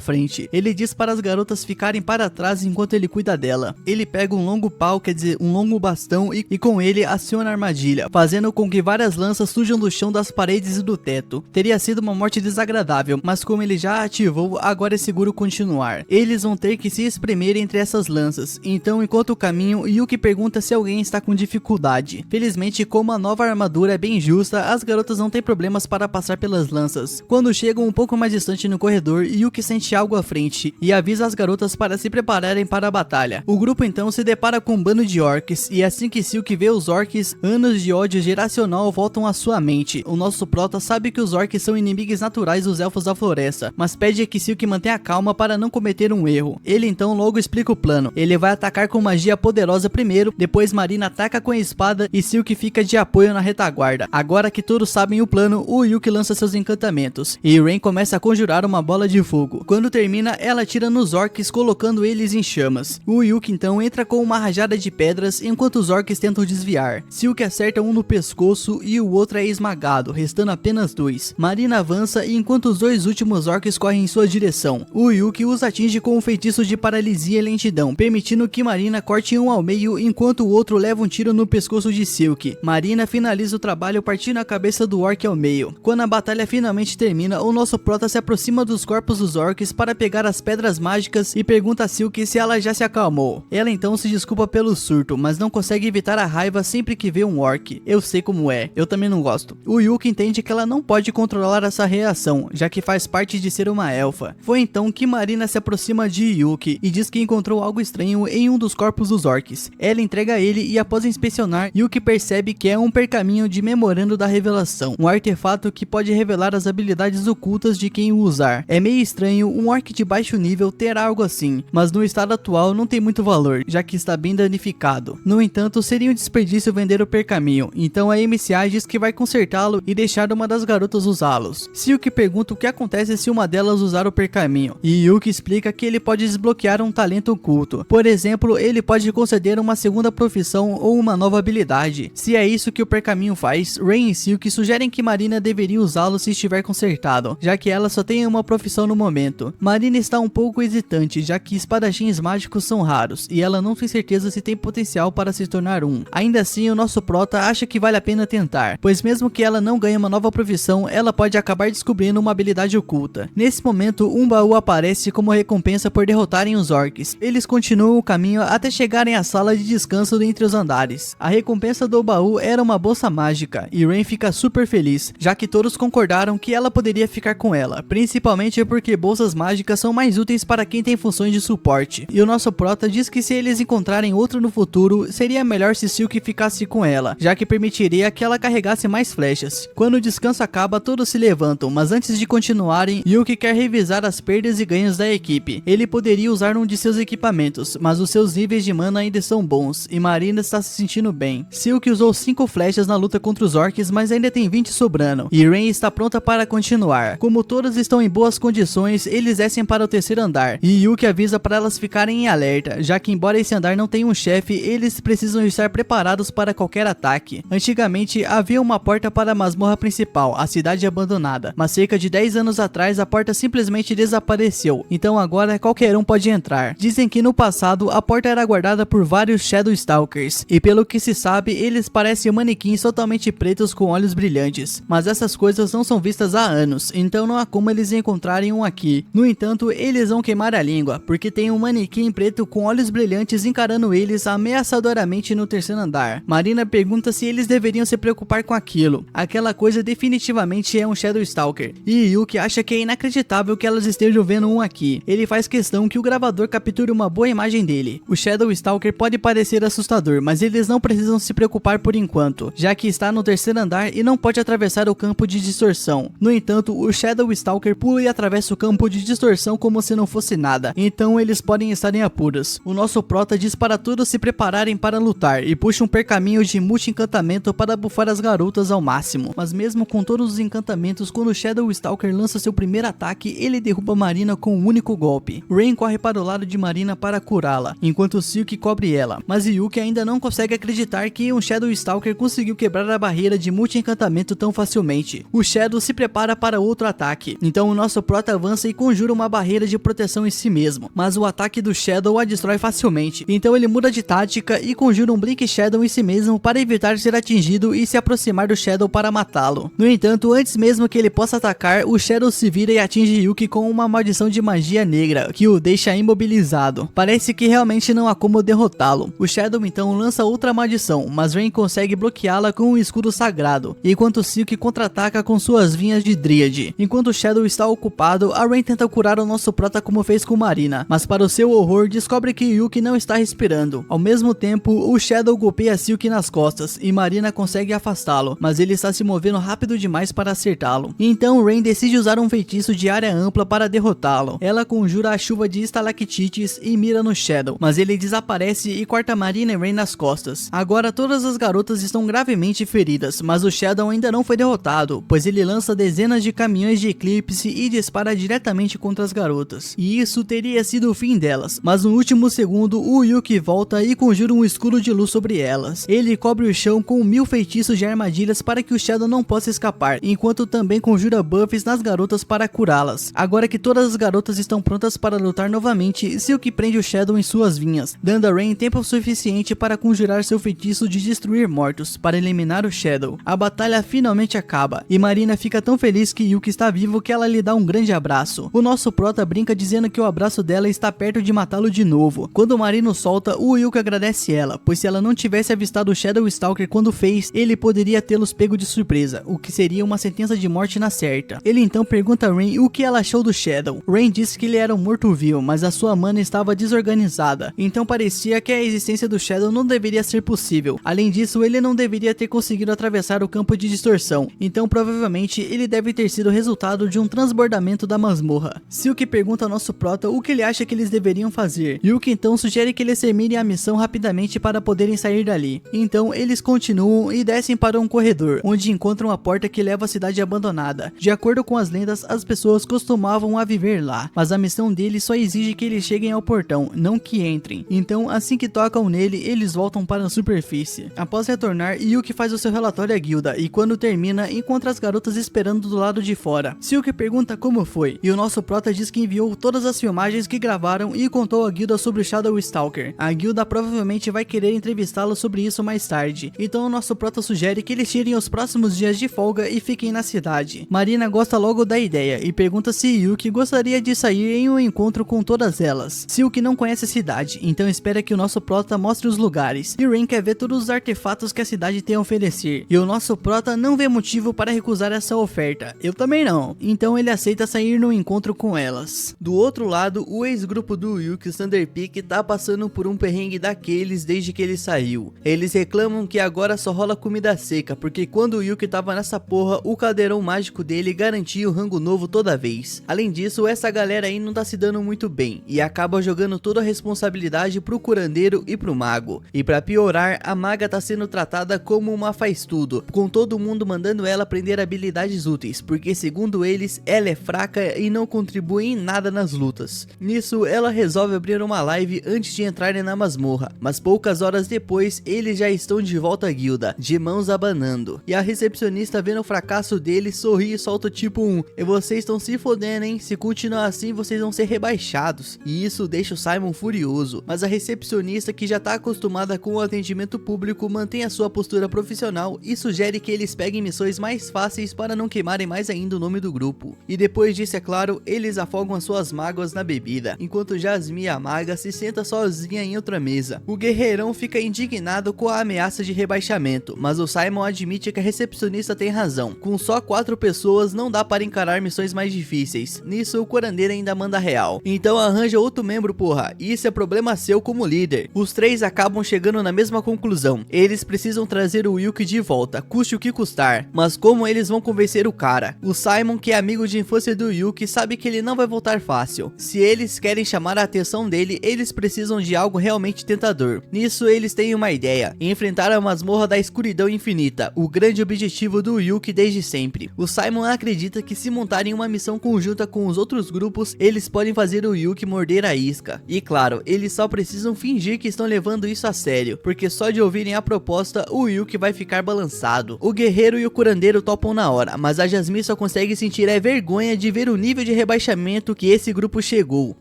Speaker 1: frente. Ele diz para as garotas ficarem para trás enquanto ele cuida dela. Ele pega um longo pau, quer dizer, um longo bastão e com ele aciona a armadilha, fazendo com que várias lanças surjam do chão, das paredes e do teto. Teria sido uma morte desagradável, mas como ele já ativou, agora é seguro continuar. Eles vão ter que se espremer entre essas lanças. Então, enquanto caminham, Yuki pergunta se alguém está com dificuldade. Felizmente, como a nova armadura é bem justa, as garotas não têm problemas para passar pelas lanças. Quando chegam um pouco mais distante no corredor, Yuki sente algo à frente e avisa as garotas para se prepararem para a batalha. O grupo então se depara com um bando de orcs, e assim que Silk vê os orcs, anos de ódio geracional voltam à sua mente. O nosso prota sabe que os orcs são inimigos naturais dos elfos da floresta, mas pede que Silk mantenha calma para não cometer um erro. Ele então logo explica o plano. Ele vai atacar com magia poderosa primeiro, depois Marina ataca com a espada e Silk fica de apoio na retaguarda. Agora que todos sabem o plano, o Yuki lança seus encantamentos, e Rain começa a conjurar uma bola de fogo. Quando termina, ela atira nos orcs, colocando eles em chamas. O Yuki então entra com uma rajada de pedras, enquanto os orcs tentam desviar. Silk acerta um no pescoço e o outro é esmagado, restando apenas dois. Marina avança enquanto os dois últimos orcs correm em sua direção. O Yuki os atinge com um feitiço de paralisia e lentidão, permitindo que Marina corte um ao meio, enquanto o outro leva um tiro no pescoço de Silk. Marina finaliza o trabalho partindo a cabeça do orc ao meio. Quando a batalha finalmente termina, o nosso prota se aproxima dos corpos dos orcs para pegar as pedras mágicas e pergunta a Silk se ela já se acalmou. Ela então se desculpa pelo surto, mas não consegue evitar a raiva sempre que vê um orc. Eu sei como é, eu também não gosto. O Yuki entende que ela não pode controlar essa reação, já que faz parte de ser uma elfa. Foi então que Marina se aproxima de Yuki e diz que encontrou algo estranho em um dos corpos dos orcs. Ela entrega ele e após inspecionar, Yuki percebe que é um pergaminho de memorando da revelação, um artefato que pode revelar as habilidades ocultas de quem o usar. É meio estranho um orc de baixo nível ter algo assim, mas no estado atual não tem muito valor, já que está bem danificado. No entanto, seria um desperdício vender o pergaminho, então a MCA diz que vai consertá-lo e deixar uma das garotas usá-los. Silk pergunta o que acontece se uma delas usar o pergaminho, e Yuki explica que ele pode desbloquear um talento oculto. Por exemplo, ele pode conceder uma segunda profissão ou uma nova habilidade. Se é isso que o pergaminho faz, Rain e Silk sugerem que Marina deveria usá-lo se estiver consertado, já que ela só tem uma profissão no momento. Marina está um pouco hesitante, já que espadachins mágicos são raros, e ela não tem certeza se tem potencial para se tornar um. Ainda assim, o nosso prota acha que vale a pena tentar, pois mesmo que ela não ganhe uma nova profissão, ela pode acabar descobrindo uma habilidade oculta. Nesse momento, um baú aparece como recompensa por derrotarem os orcs. Eles continuam o caminho até chegarem à sala de descanso entre os andares. A recompensa do baú era uma bolsa mágica, e Rain fica super feliz, já que todos concordaram que ela poderia ficar com ela, principalmente porque bolsas mágicas são mais úteis para quem tem funções de suporte. E o nosso prota diz que se eles encontrarem outro no futuro, seria melhor se Silk ficasse com ela, já que permitiria que ela carregasse mais flechas. Quando o descanso acaba, todos se levantam, mas antes de continuarem, Yuki quer revisar as perdas e ganhos da equipe. Ele poderia usar um de seus equipamentos, mas os seus níveis de mana ainda são bons, e Marina está se sentindo bem. Silk usou 5 flechas na luta contra os orcs, mas ainda tem 20 sobrando, e Rain está pronta para continuar. Como todas estão em boas condições, eles descem para o terceiro andar, e Yuki avisa para elas ficarem em alerta, já que embora esse andar não tenha um chefe, eles precisam estar preparados para qualquer ataque. Antigamente, havia uma porta para a masmorra principal, a cidade abandonada, mas cerca de 10 anos atrás a porta simplesmente desapareceu, então agora qualquer um pode entrar. Dizem que no passado a porta era guardada por vários Shadow Stalkers, e pelo que se sabe, eles parecem manequins totalmente pretos com olhos brilhantes, mas essas coisas não são vistas há anos, então não há como eles encontrarem um aqui. No entanto, eles vão queimar a língua, porque tem um manequim preto com olhos brilhantes encarando eles ameaçadoramente no terceiro andar. Marina pergunta se eles deveriam se preocupar com aquilo. Aquela coisa definitivamente é um Shadow Stalker, e Yuki acha que é inacreditável que elas estejam vendo um aqui. Ele faz questão que o gravador capture uma boa imagem dele. O Shadow Stalker pode parecer assustador, mas eles não precisam se preocupar por enquanto, já que está no terceiro andar e não pode atravessar o campo de distorção. No entanto, o Shadow Stalker pula e atravessa o campo de distorção como se não fosse nada, então eles podem estar em apuros. O nosso prota diz para todos se prepararem para lutar e puxa um percaminho de multi-encantamento para bufar as garotas ao máximo. Mas mesmo com todos os encantamentos, quando Shadow Stalker lança seu primeiro ataque, ele derruba Marina com um único golpe. Rain corre para o lado de Marina para curá-la, enquanto Silk cobre ela. Mas Yuki ainda não consegue acreditar que um Shadow Stalker conseguiu quebrar a barreira de multi-encantamento tão facilmente. O Shadow se prepara para outro ataque, então o nosso prota avança e conjura uma barreira de proteção em si mesmo, mas o ataque do Shadow a destrói facilmente, então ele muda de tática e conjura um Blink Shadow em si mesmo para evitar ser atingido e se aproximar do Shadow para matá-lo. No entanto, antes mesmo que ele possa atacar, o Shadow se vira e atinge Yuki com uma maldição de magia negra, que o deixa imobilizado. Parece que realmente não há como derrotá-lo. O Shadow então lança outra maldição, mas Rain consegue bloqueá-la com um escudo sagrado, enquanto Silk contra-ataca com suas vinhas de Dríade. Enquanto o Shadow está ocupado, a Rain tenta curar o nosso prota como fez com Marina, mas para o seu horror descobre que Yuki não está respirando. Ao mesmo tempo, o Shadow golpeia Silk nas costas e Marina consegue afastá-lo, mas ele está se movendo rápido demais para acertá-lo. Então Rain decide usar um feitiço de área ampla para derrotá-lo. Ela conjura a chuva de estalactites e mira no Shadow, mas ele desaparece e corta Marina e Rain nas costas. Agora todas as garotas estão gravemente feridas, mas o Shadow ainda não foi derrotado, pois ele lança dezenas de caminhões de eclipse e dispara diretamente contra as garotas. E isso teria sido o fim delas, mas no último segundo o Yuki volta e conjura um escudo de luz sobre elas. Ele cobre o chão com 1000 feitiços de armadilhas para que o Shadow não possa escapar, enquanto também conjura buffs nas garotas para curá-las. Agora que todas as garotas estão prontas para lutar novamente, Silk prende o Shadow em suas vinhas, dando a Rain tempo suficiente para conjurar seu feitiço de destruir mortos, para eliminar o Shadow. A batalha finalmente acaba, e Marina fica tão feliz que Yuki está vivo que ela lhe dá um grande abraço. O nosso prota brinca dizendo que o abraço dela está perto de matá-lo de novo. Quando o Marino solta, o Yuki agradece ela, pois se ela não tivesse avistado o Shadow Stalker quando fez, ele poderia tê-los pego de surpresa, o que seria uma sentença de morte na certa. Ele então pergunta a Rain o que ela achou do Shadow. Rain disse que ele era um morto-vil, mas a sua mana estava desorganizada, então parecia que a existência do Shadow não deveria ser possível. Além disso, ele não deveria ter conseguido atravessar o campo de distorção, então provavelmente ele deve ter sido resultado de um transbordamento da masmorra. Silk pergunta ao nosso prota o que ele acha que eles deveriam fazer. Yuki então sugere que eles terminem a missão rapidamente para poderem sair dali. Então eles continuam e descem para um corredor, onde encontram a porta que leva à cidade abandonada. De acordo com as lendas, as pessoas costumavam a viver lá, mas a missão deles só exige que eles cheguem ao portão, não que entrem. Então assim que tocam nele, eles voltam para a superfície. Após retornar, Yuki faz o seu relatório à guilda e quando termina, encontra as garotas esperando do lado de fora. Silk pergunta como foi, e o nosso prota diz que enviou todas as filmagens que gravaram e contou à guilda sobre o Shadow Stalker. A guilda provavelmente vai querer entrevistá-lo sobre isso mais tarde, então o nosso prota sugere que eles tirem os próximos dias de folga e fiquem na cidade. Marina gosta logo da ideia e pergunta se Yuki gostaria de sair em um encontro com todas elas. Silk não conhece a cidade, então espera que o nosso prota mostre os lugares, e Rain quer ver todos os artefatos que a cidade tem a oferecer, e o nosso prota não vê motivo para recusar essa oferta. Eu também não, então ele aceita sair no encontro com elas. Do outro lado, o ex-grupo do Yuki, Thunderpeak, tá passando por um perrengue daqueles desde que ele saiu. Eles reclamam que agora só rola comida seca, porque quando o Yuki tava nessa porra, o caldeirão mágico dele garantia o rango novo toda vez. Além disso, essa galera aí não tá se dando muito bem, e acaba jogando toda a responsabilidade pro curandeiro e pro mago. E pra piorar, a maga tá sendo tratada como uma faz-tudo, com todo mundo mandando ela aprender habilidades úteis, porque segundo eles, ela é fraca e não contribui em nada nas lutas. Nisso, ela resolve abrir uma live antes de entrarem na masmorra, mas poucas horas depois, eles já estão de volta à guilda, de mãos abanando. E a recepcionista, vendo o fracasso deles, sorri e solta tipo e vocês estão se fodendo, hein? Se continuar assim, vocês vão ser rebaixados. E isso deixa o Simon furioso, mas a recepcionista, que já tá acostumada com o atendimento público, mantém a sua postura profissional e sugere que eles peguem missões mais fáceis para não queimarem mais ainda o nome do grupo. E depois disso, é claro, eles afogam as suas mágoas na bebida, enquanto Jasmine, a maga, se senta sozinha em outra mesa. O guerreirão fica indignado com a ameaça de rebaixamento, mas o Simon admite que a recepcionista tem razão. Com só 4 pessoas não dá para encarar missões mais difíceis. Nisso, o curandeiro ainda manda real. Então arranja outro membro, porra. Isso é problema seu como líder. Os 3 acabam chegando na mesma conclusão. Eles precisam trazer o Yuki de volta, custe o que custar. Mas como eles vão convencer o cara? O Simon, que é amigo de infância do Yuki, sabe que ele não vai voltar fácil. Se eles querem querem chamar a atenção dele, eles precisam de algo realmente tentador. Nisso eles têm uma ideia: enfrentar a masmorra da escuridão infinita, o grande objetivo do Yuki desde sempre. O Simon acredita que se montarem uma missão conjunta com os outros grupos, eles podem fazer o Yuki morder a isca. E claro, eles só precisam fingir que estão levando isso a sério, porque só de ouvirem a proposta, o Yuki vai ficar balançado. O guerreiro e o curandeiro topam na hora, mas a Jasmine só consegue sentir a vergonha de ver o nível de rebaixamento que esse grupo chegou.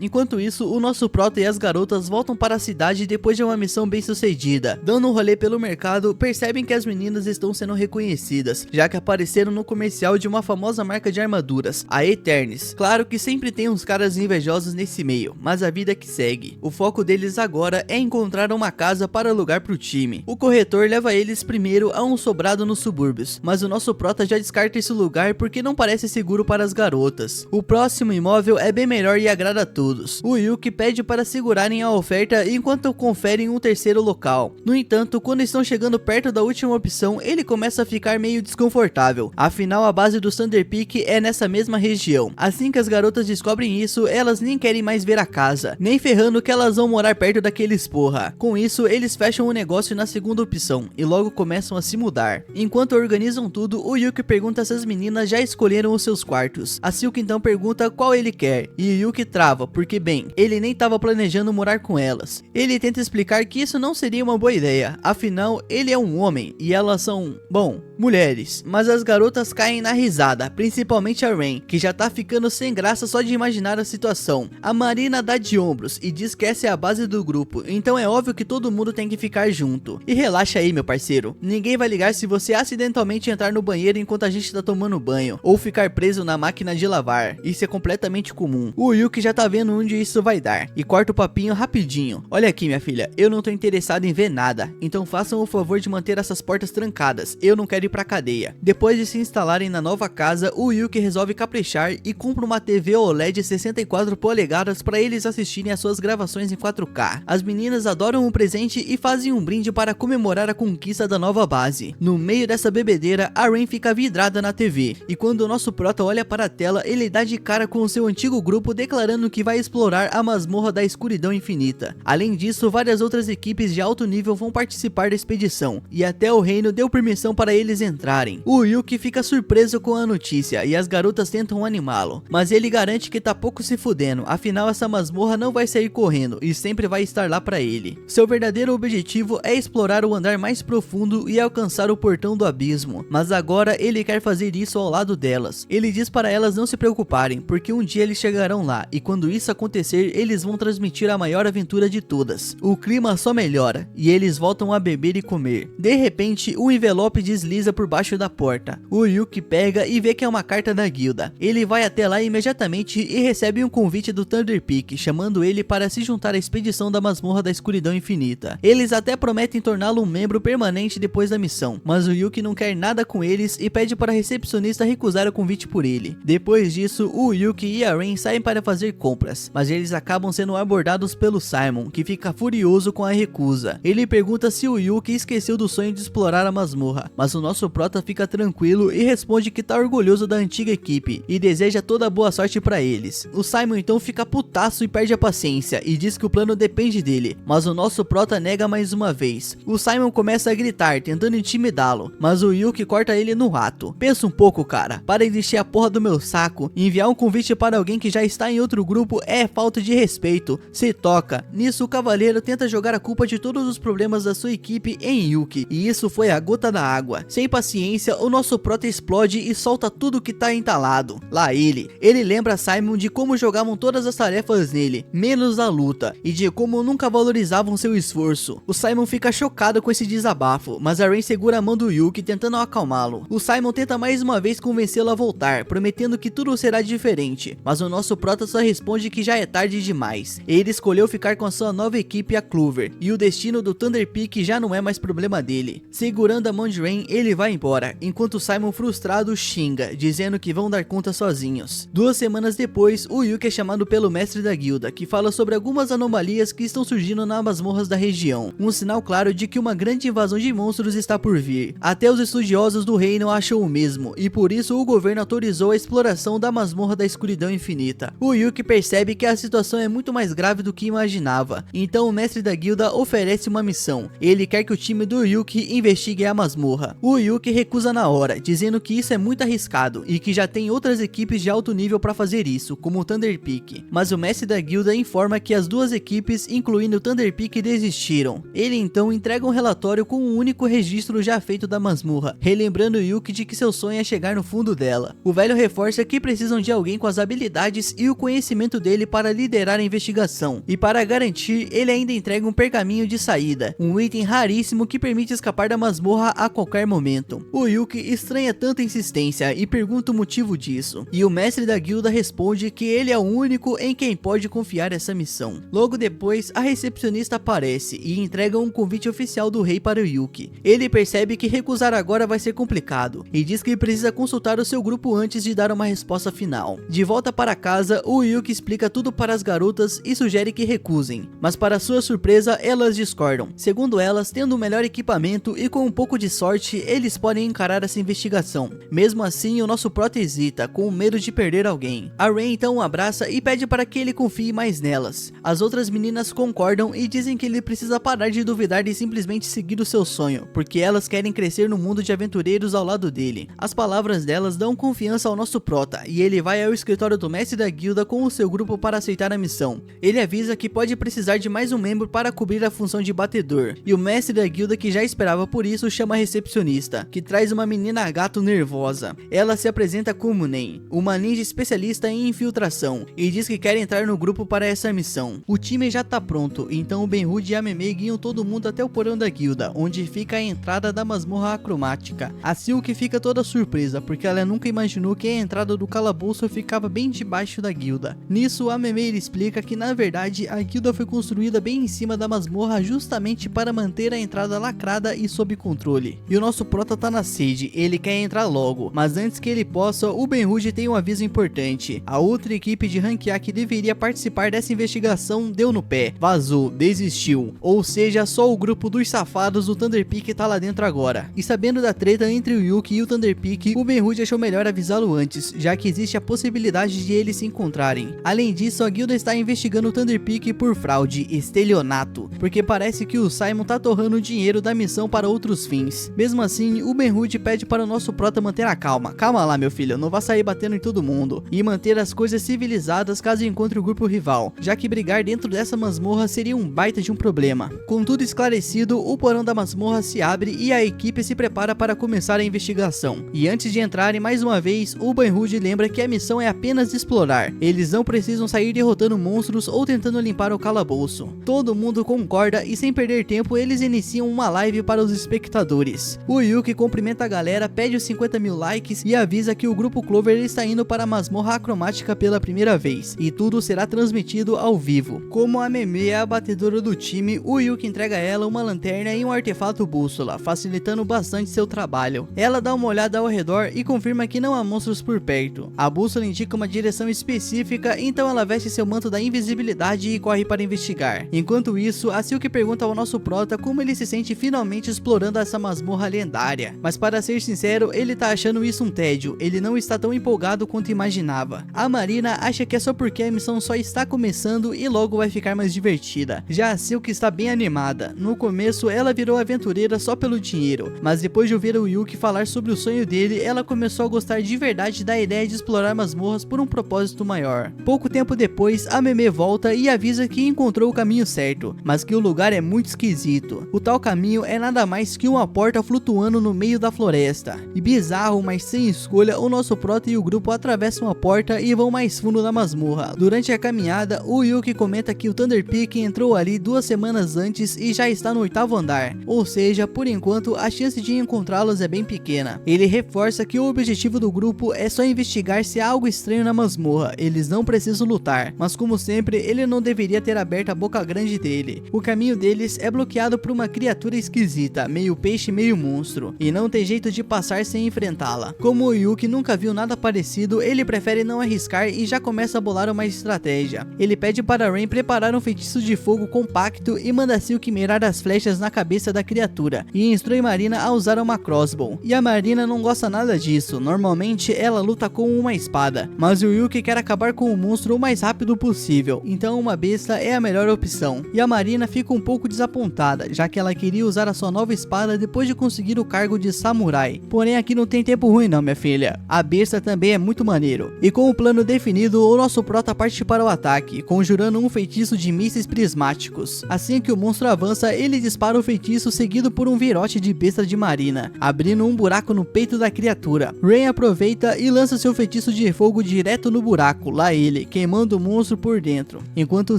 Speaker 1: Enquanto isso, o nosso prota e as garotas voltam para a cidade depois de uma missão bem sucedida. Dando um rolê pelo mercado, percebem que as meninas estão sendo reconhecidas, já que apareceram no comercial de uma famosa marca de armaduras, a Eternis. Claro que sempre tem uns caras invejosos nesse meio, mas a vida que segue. O foco deles agora é encontrar uma casa para alugar pro time. O corretor leva eles primeiro a um sobrado nos subúrbios, mas o nosso prota já descarta esse lugar porque não parece seguro para as garotas. O próximo imóvel é bem melhor e agrada a todos. O Yuki pede para segurarem a oferta enquanto conferem um terceiro local. No entanto, quando estão chegando perto da última opção, ele começa a ficar meio desconfortável. Afinal, a base do Thunder Peak é nessa mesma região. Assim que as garotas descobrem isso, elas nem querem mais ver a casa, nem ferrando que elas vão morar perto daqueles porra. Com isso, eles fecham o negócio na segunda opção e logo começam a se mudar. Enquanto organizam tudo, o Yuki pergunta se as meninas já escolheram os seus quartos. A Silk então pergunta qual ele quer, e o Yuki trava, porque bem, ele nem estava planejando morar com elas. Ele tenta explicar que isso não seria uma boa ideia, afinal, ele é um homem, e elas são, bom, mulheres. Mas as garotas caem na risada, principalmente a Rain, que já tá ficando sem graça só de imaginar a situação. A Marina dá de ombros e diz que essa é a base do grupo, então é óbvio que todo mundo tem que ficar junto. E relaxa aí, meu parceiro, ninguém vai ligar se você acidentalmente entrar no banheiro enquanto a gente tá tomando banho, ou ficar preso na máquina de lavar, isso é completamente comum. O Yuki já tá vendo onde isso vai dar, e corta o papinho rapidinho. Olha aqui, minha filha, eu não tô interessado em ver nada, então façam o favor de manter essas portas trancadas, eu não quero ir pra cadeia. Depois de se instalarem na nova casa, o Yuki resolve caprichar e compra uma TV OLED 64 polegadas para eles assistirem às suas gravações em 4K. As meninas adoram o presente e fazem um brinde para comemorar a conquista da nova base. No meio dessa bebedeira, a Rain fica vidrada na TV, e quando o nosso prota olha para a tela, ele dá de cara com o seu antigo grupo declarando que vai explorar a masmorra da escuridão infinita. Além disso, várias outras equipes de alto nível vão participar da expedição, e até o reino deu permissão para eles entrarem. O Yuki fica surpreso com a notícia e as garotas tentam animá-lo, mas ele garante que tá pouco se fudendo, afinal essa masmorra não vai sair correndo e sempre vai estar lá para ele. Seu verdadeiro objetivo é explorar o andar mais profundo e alcançar o portão do abismo, mas agora ele quer fazer isso ao lado delas. Ele diz para elas não se preocuparem, porque um dia eles chegarão lá, e quando isso acontecer, eles vão transmitir a maior aventura de todas. O clima só melhora, e eles voltam a beber e comer. De repente, um envelope desliza por baixo da porta. O Yuki pega e vê que é uma carta da guilda. Ele vai até lá imediatamente e recebe um convite do Thunder Peak, chamando ele para se juntar à expedição da masmorra da escuridão infinita. Eles até prometem torná-lo um membro permanente depois da missão, mas o Yuki não quer nada com eles e pede para a recepcionista recusar o convite por ele. Depois disso, o Yuki e a Rain saem para fazer compras, mas eles acabam sendo abordados pelo Simon, que fica furioso com a recusa. Ele pergunta se o Yuki esqueceu do sonho de explorar a masmorra, mas o nosso prota fica tranquilo e responde que tá orgulhoso da antiga equipe e deseja toda boa sorte para eles. O Simon então fica putaço e perde a paciência e diz que o plano depende dele, mas o nosso prota nega mais uma vez. O Simon começa a gritar, tentando intimidá-lo, mas o Yuki corta ele no ato. Pensa um pouco, cara, para de encher a porra do meu saco. Enviar um convite para alguém que já está em outro grupo é falta de respeito. Se toca. Nisso, o cavaleiro tenta jogar a culpa de todos os problemas da sua equipe em Yuki, e isso foi a gota da água. Sem paciência, o nosso prota explode e solta tudo que tá entalado. Lá ele lembra Simon de como jogavam todas as tarefas nele, menos a luta, e de como nunca valorizavam seu esforço. O Simon fica chocado com esse desabafo, mas a Rain segura a mão do Yuki tentando acalmá-lo. O Simon tenta mais uma vez convencê-lo a voltar, prometendo que tudo será diferente, mas o nosso prota só responde que já é tarde demais. Ele escolheu ficar com a sua nova equipe, a Clover, e o destino do Thunder Peak já não é mais problema dele. Segurando a mão de Rain, ele vai embora, enquanto Simon frustrado xinga, dizendo que vão dar conta sozinhos. 2 semanas depois, o Yuki é chamado pelo mestre da guilda, que fala sobre algumas anomalias que estão surgindo nas masmorras da região, um sinal claro de que uma grande invasão de monstros está por vir. Até os estudiosos do reino acham o mesmo, e por isso o governo autorizou a exploração da masmorra da escuridão infinita. O Yuki percebe que a situação é muito mais grave do que imaginava. Então o mestre da guilda oferece uma missão. Ele quer que o time do Yuki investigue a masmorra. O Yuki recusa na hora, dizendo que isso é muito arriscado e que já tem outras equipes de alto nível para fazer isso, como o Thunder Peak. Mas o mestre da guilda informa que as duas equipes, incluindo o Thunder Peak, desistiram. Ele então entrega um relatório com um único registro já feito da masmorra, relembrando Yuki de que seu sonho é chegar no fundo dela. O velho reforça que precisam de alguém com as habilidades e o conhecimento dele para liderar a investigação, e para garantir, ele ainda entrega um pergaminho de saída, um item raríssimo que permite escapar da masmorra a qualquer momento. O Yuki estranha tanta insistência e pergunta o motivo disso, e o mestre da guilda responde que ele é o único em quem pode confiar essa missão. Logo depois, a recepcionista aparece e entrega um convite oficial do rei para o Yuki. Ele percebe que recusar agora vai ser complicado, e diz que precisa consultar o seu grupo antes de dar uma resposta final. De volta para casa, o Yuki explica tudo para as garotas e sugere que recusem, mas para sua surpresa, elas discordam. Segundo elas, tendo o melhor equipamento e com um pouco de sorte, eles podem encarar essa investigação. Mesmo assim, o nosso prota hesita, com medo de perder alguém. A Rain então o abraça e pede para que ele confie mais nelas. As outras meninas concordam e dizem que ele precisa parar de duvidar e simplesmente seguir o seu sonho, porque elas querem crescer no mundo de aventureiros ao lado dele. As palavras delas dão confiança ao nosso prota, e ele vai ao escritório do mestre da guilda com o seu grupo para aceitar a missão. Ele avisa que pode precisar de mais um membro para cobrir a função de batedor, e o mestre da guilda, que já esperava por isso, chama a recepcionista, que traz uma menina gato nervosa. Ela se apresenta como Nen, uma ninja especialista em infiltração, e diz que quer entrar no grupo para essa missão. O time já tá pronto, então o Benhud e a Meme guiam todo mundo até o porão da guilda, onde fica a entrada da masmorra acromática. A Silk fica toda surpresa, porque ela nunca imaginou que a entrada do calabouço ficava bem debaixo da guilda. Nisso, a Meme explica que na verdade a guilda foi construída bem em cima da masmorra justamente para manter a entrada lacrada e sob controle. E o nosso prota tá na sede, ele quer entrar logo, mas antes que ele possa, o Benhud tem um aviso importante. A outra equipe de ranquear que deveria participar dessa investigação deu no pé, vazou, desistiu. Ou seja, só o grupo dos safados do Thunder Peak tá lá dentro agora. E sabendo da treta entre o Yuki e o Thunder Peak, o Benhud achou melhor avisá-lo antes, já que existe a possibilidade de eles se encontrarem. Além disso, a guilda está investigando o Thunder Peak por fraude, estelionato, porque parece que o Simon tá torrando o dinheiro da missão para outros fins. Mesmo assim, o Benhud pede para o nosso prota manter a calma. Calma lá, meu filho, não vá sair batendo em todo mundo, e manter as coisas civilizadas caso encontre o grupo rival, já que brigar dentro dessa masmorra seria um baita de um problema. Com tudo esclarecido, o porão da masmorra se abre e a equipe se prepara para começar a investigação. E antes de entrarem mais uma vez, o Benhud lembra que a missão é apenas explorar. Eles não precisam sair derrotando monstros ou tentando limpar o calabouço. Todo mundo concorda e sem perder tempo eles iniciam uma live para os espectadores. O Yuki cumprimenta a galera, pede os 50 mil likes e avisa que o grupo Clover está indo para a masmorra acromática pela primeira vez, e tudo será transmitido ao vivo. Como a Meme é a batedora do time, o Yuki entrega a ela uma lanterna e um artefato bússola, facilitando bastante seu trabalho. Ela dá uma olhada ao redor e confirma que não há monstros por perto. A bússola indica uma direção específica, então ela veste seu manto da invisibilidade e corre para investigar. Enquanto isso, a Silk pergunta ao nosso prota como ele se sente finalmente explorando essa masmorra lendária. Mas para ser sincero, ele tá achando isso um tédio, ele não está tão empolgado quanto imaginava. A Marina acha que é só porque a missão só está começando e logo vai ficar mais divertida. Já a Silk está bem animada. No começo, ela virou aventureira só pelo dinheiro, mas depois de ouvir o Yuki falar sobre o sonho dele, ela começou a gostar de verdade da ideia de explorar masmorras por um propósito maior. Pouco tempo depois, a Meme volta e avisa que encontrou o caminho certo, mas que o lugar é muito esquisito. O tal caminho é nada mais que uma porta flutuando no meio da floresta. E bizarro, mas sem escolha, o nosso prota e o grupo atravessam a porta e vão mais fundo na masmorra. Durante a caminhada, o Yuki comenta que o Thunder Peak entrou ali 2 semanas antes e já está no 8º andar, ou seja, por enquanto a chance de encontrá-los é bem pequena. Ele reforça que o objetivo do grupo é só investigar se há algo estranho na masmorra, eles não precisam lutar, mas como sempre, ele não deveria ter aberto a boca grande dele. O caminho deles é bloqueado por uma criatura esquisita, meio peixe meio monstro, e não tem jeito de passar sem enfrentá-la. Como o Yuki nunca viu nada parecido, ele prefere não arriscar e já começa a bolar uma estratégia. Ele pede para Rain preparar um feitiço de fogo compacto e manda Silk mirar as flechas na cabeça da criatura, e instrui Marina a usar uma crossbow. E a Marina não gosta nada disso, normalmente ela luta com uma espada, mas o Yuki quer acabar com o monstro o mais mais rápido possível, então uma besta é a melhor opção. E a Marina fica um pouco desapontada, já que ela queria usar a sua nova espada depois de conseguir o cargo de samurai. Porém aqui não tem tempo ruim não, minha filha. A besta também é muito maneiro. E com o plano definido, o nosso prota parte para o ataque, conjurando um feitiço de mísseis prismáticos. Assim que o monstro avança, ele dispara o feitiço seguido por um virote de besta de Marina, abrindo um buraco no peito da criatura. Rain aproveita e lança seu feitiço de fogo direto no buraco, lá ele, queimando o monstro por dentro, enquanto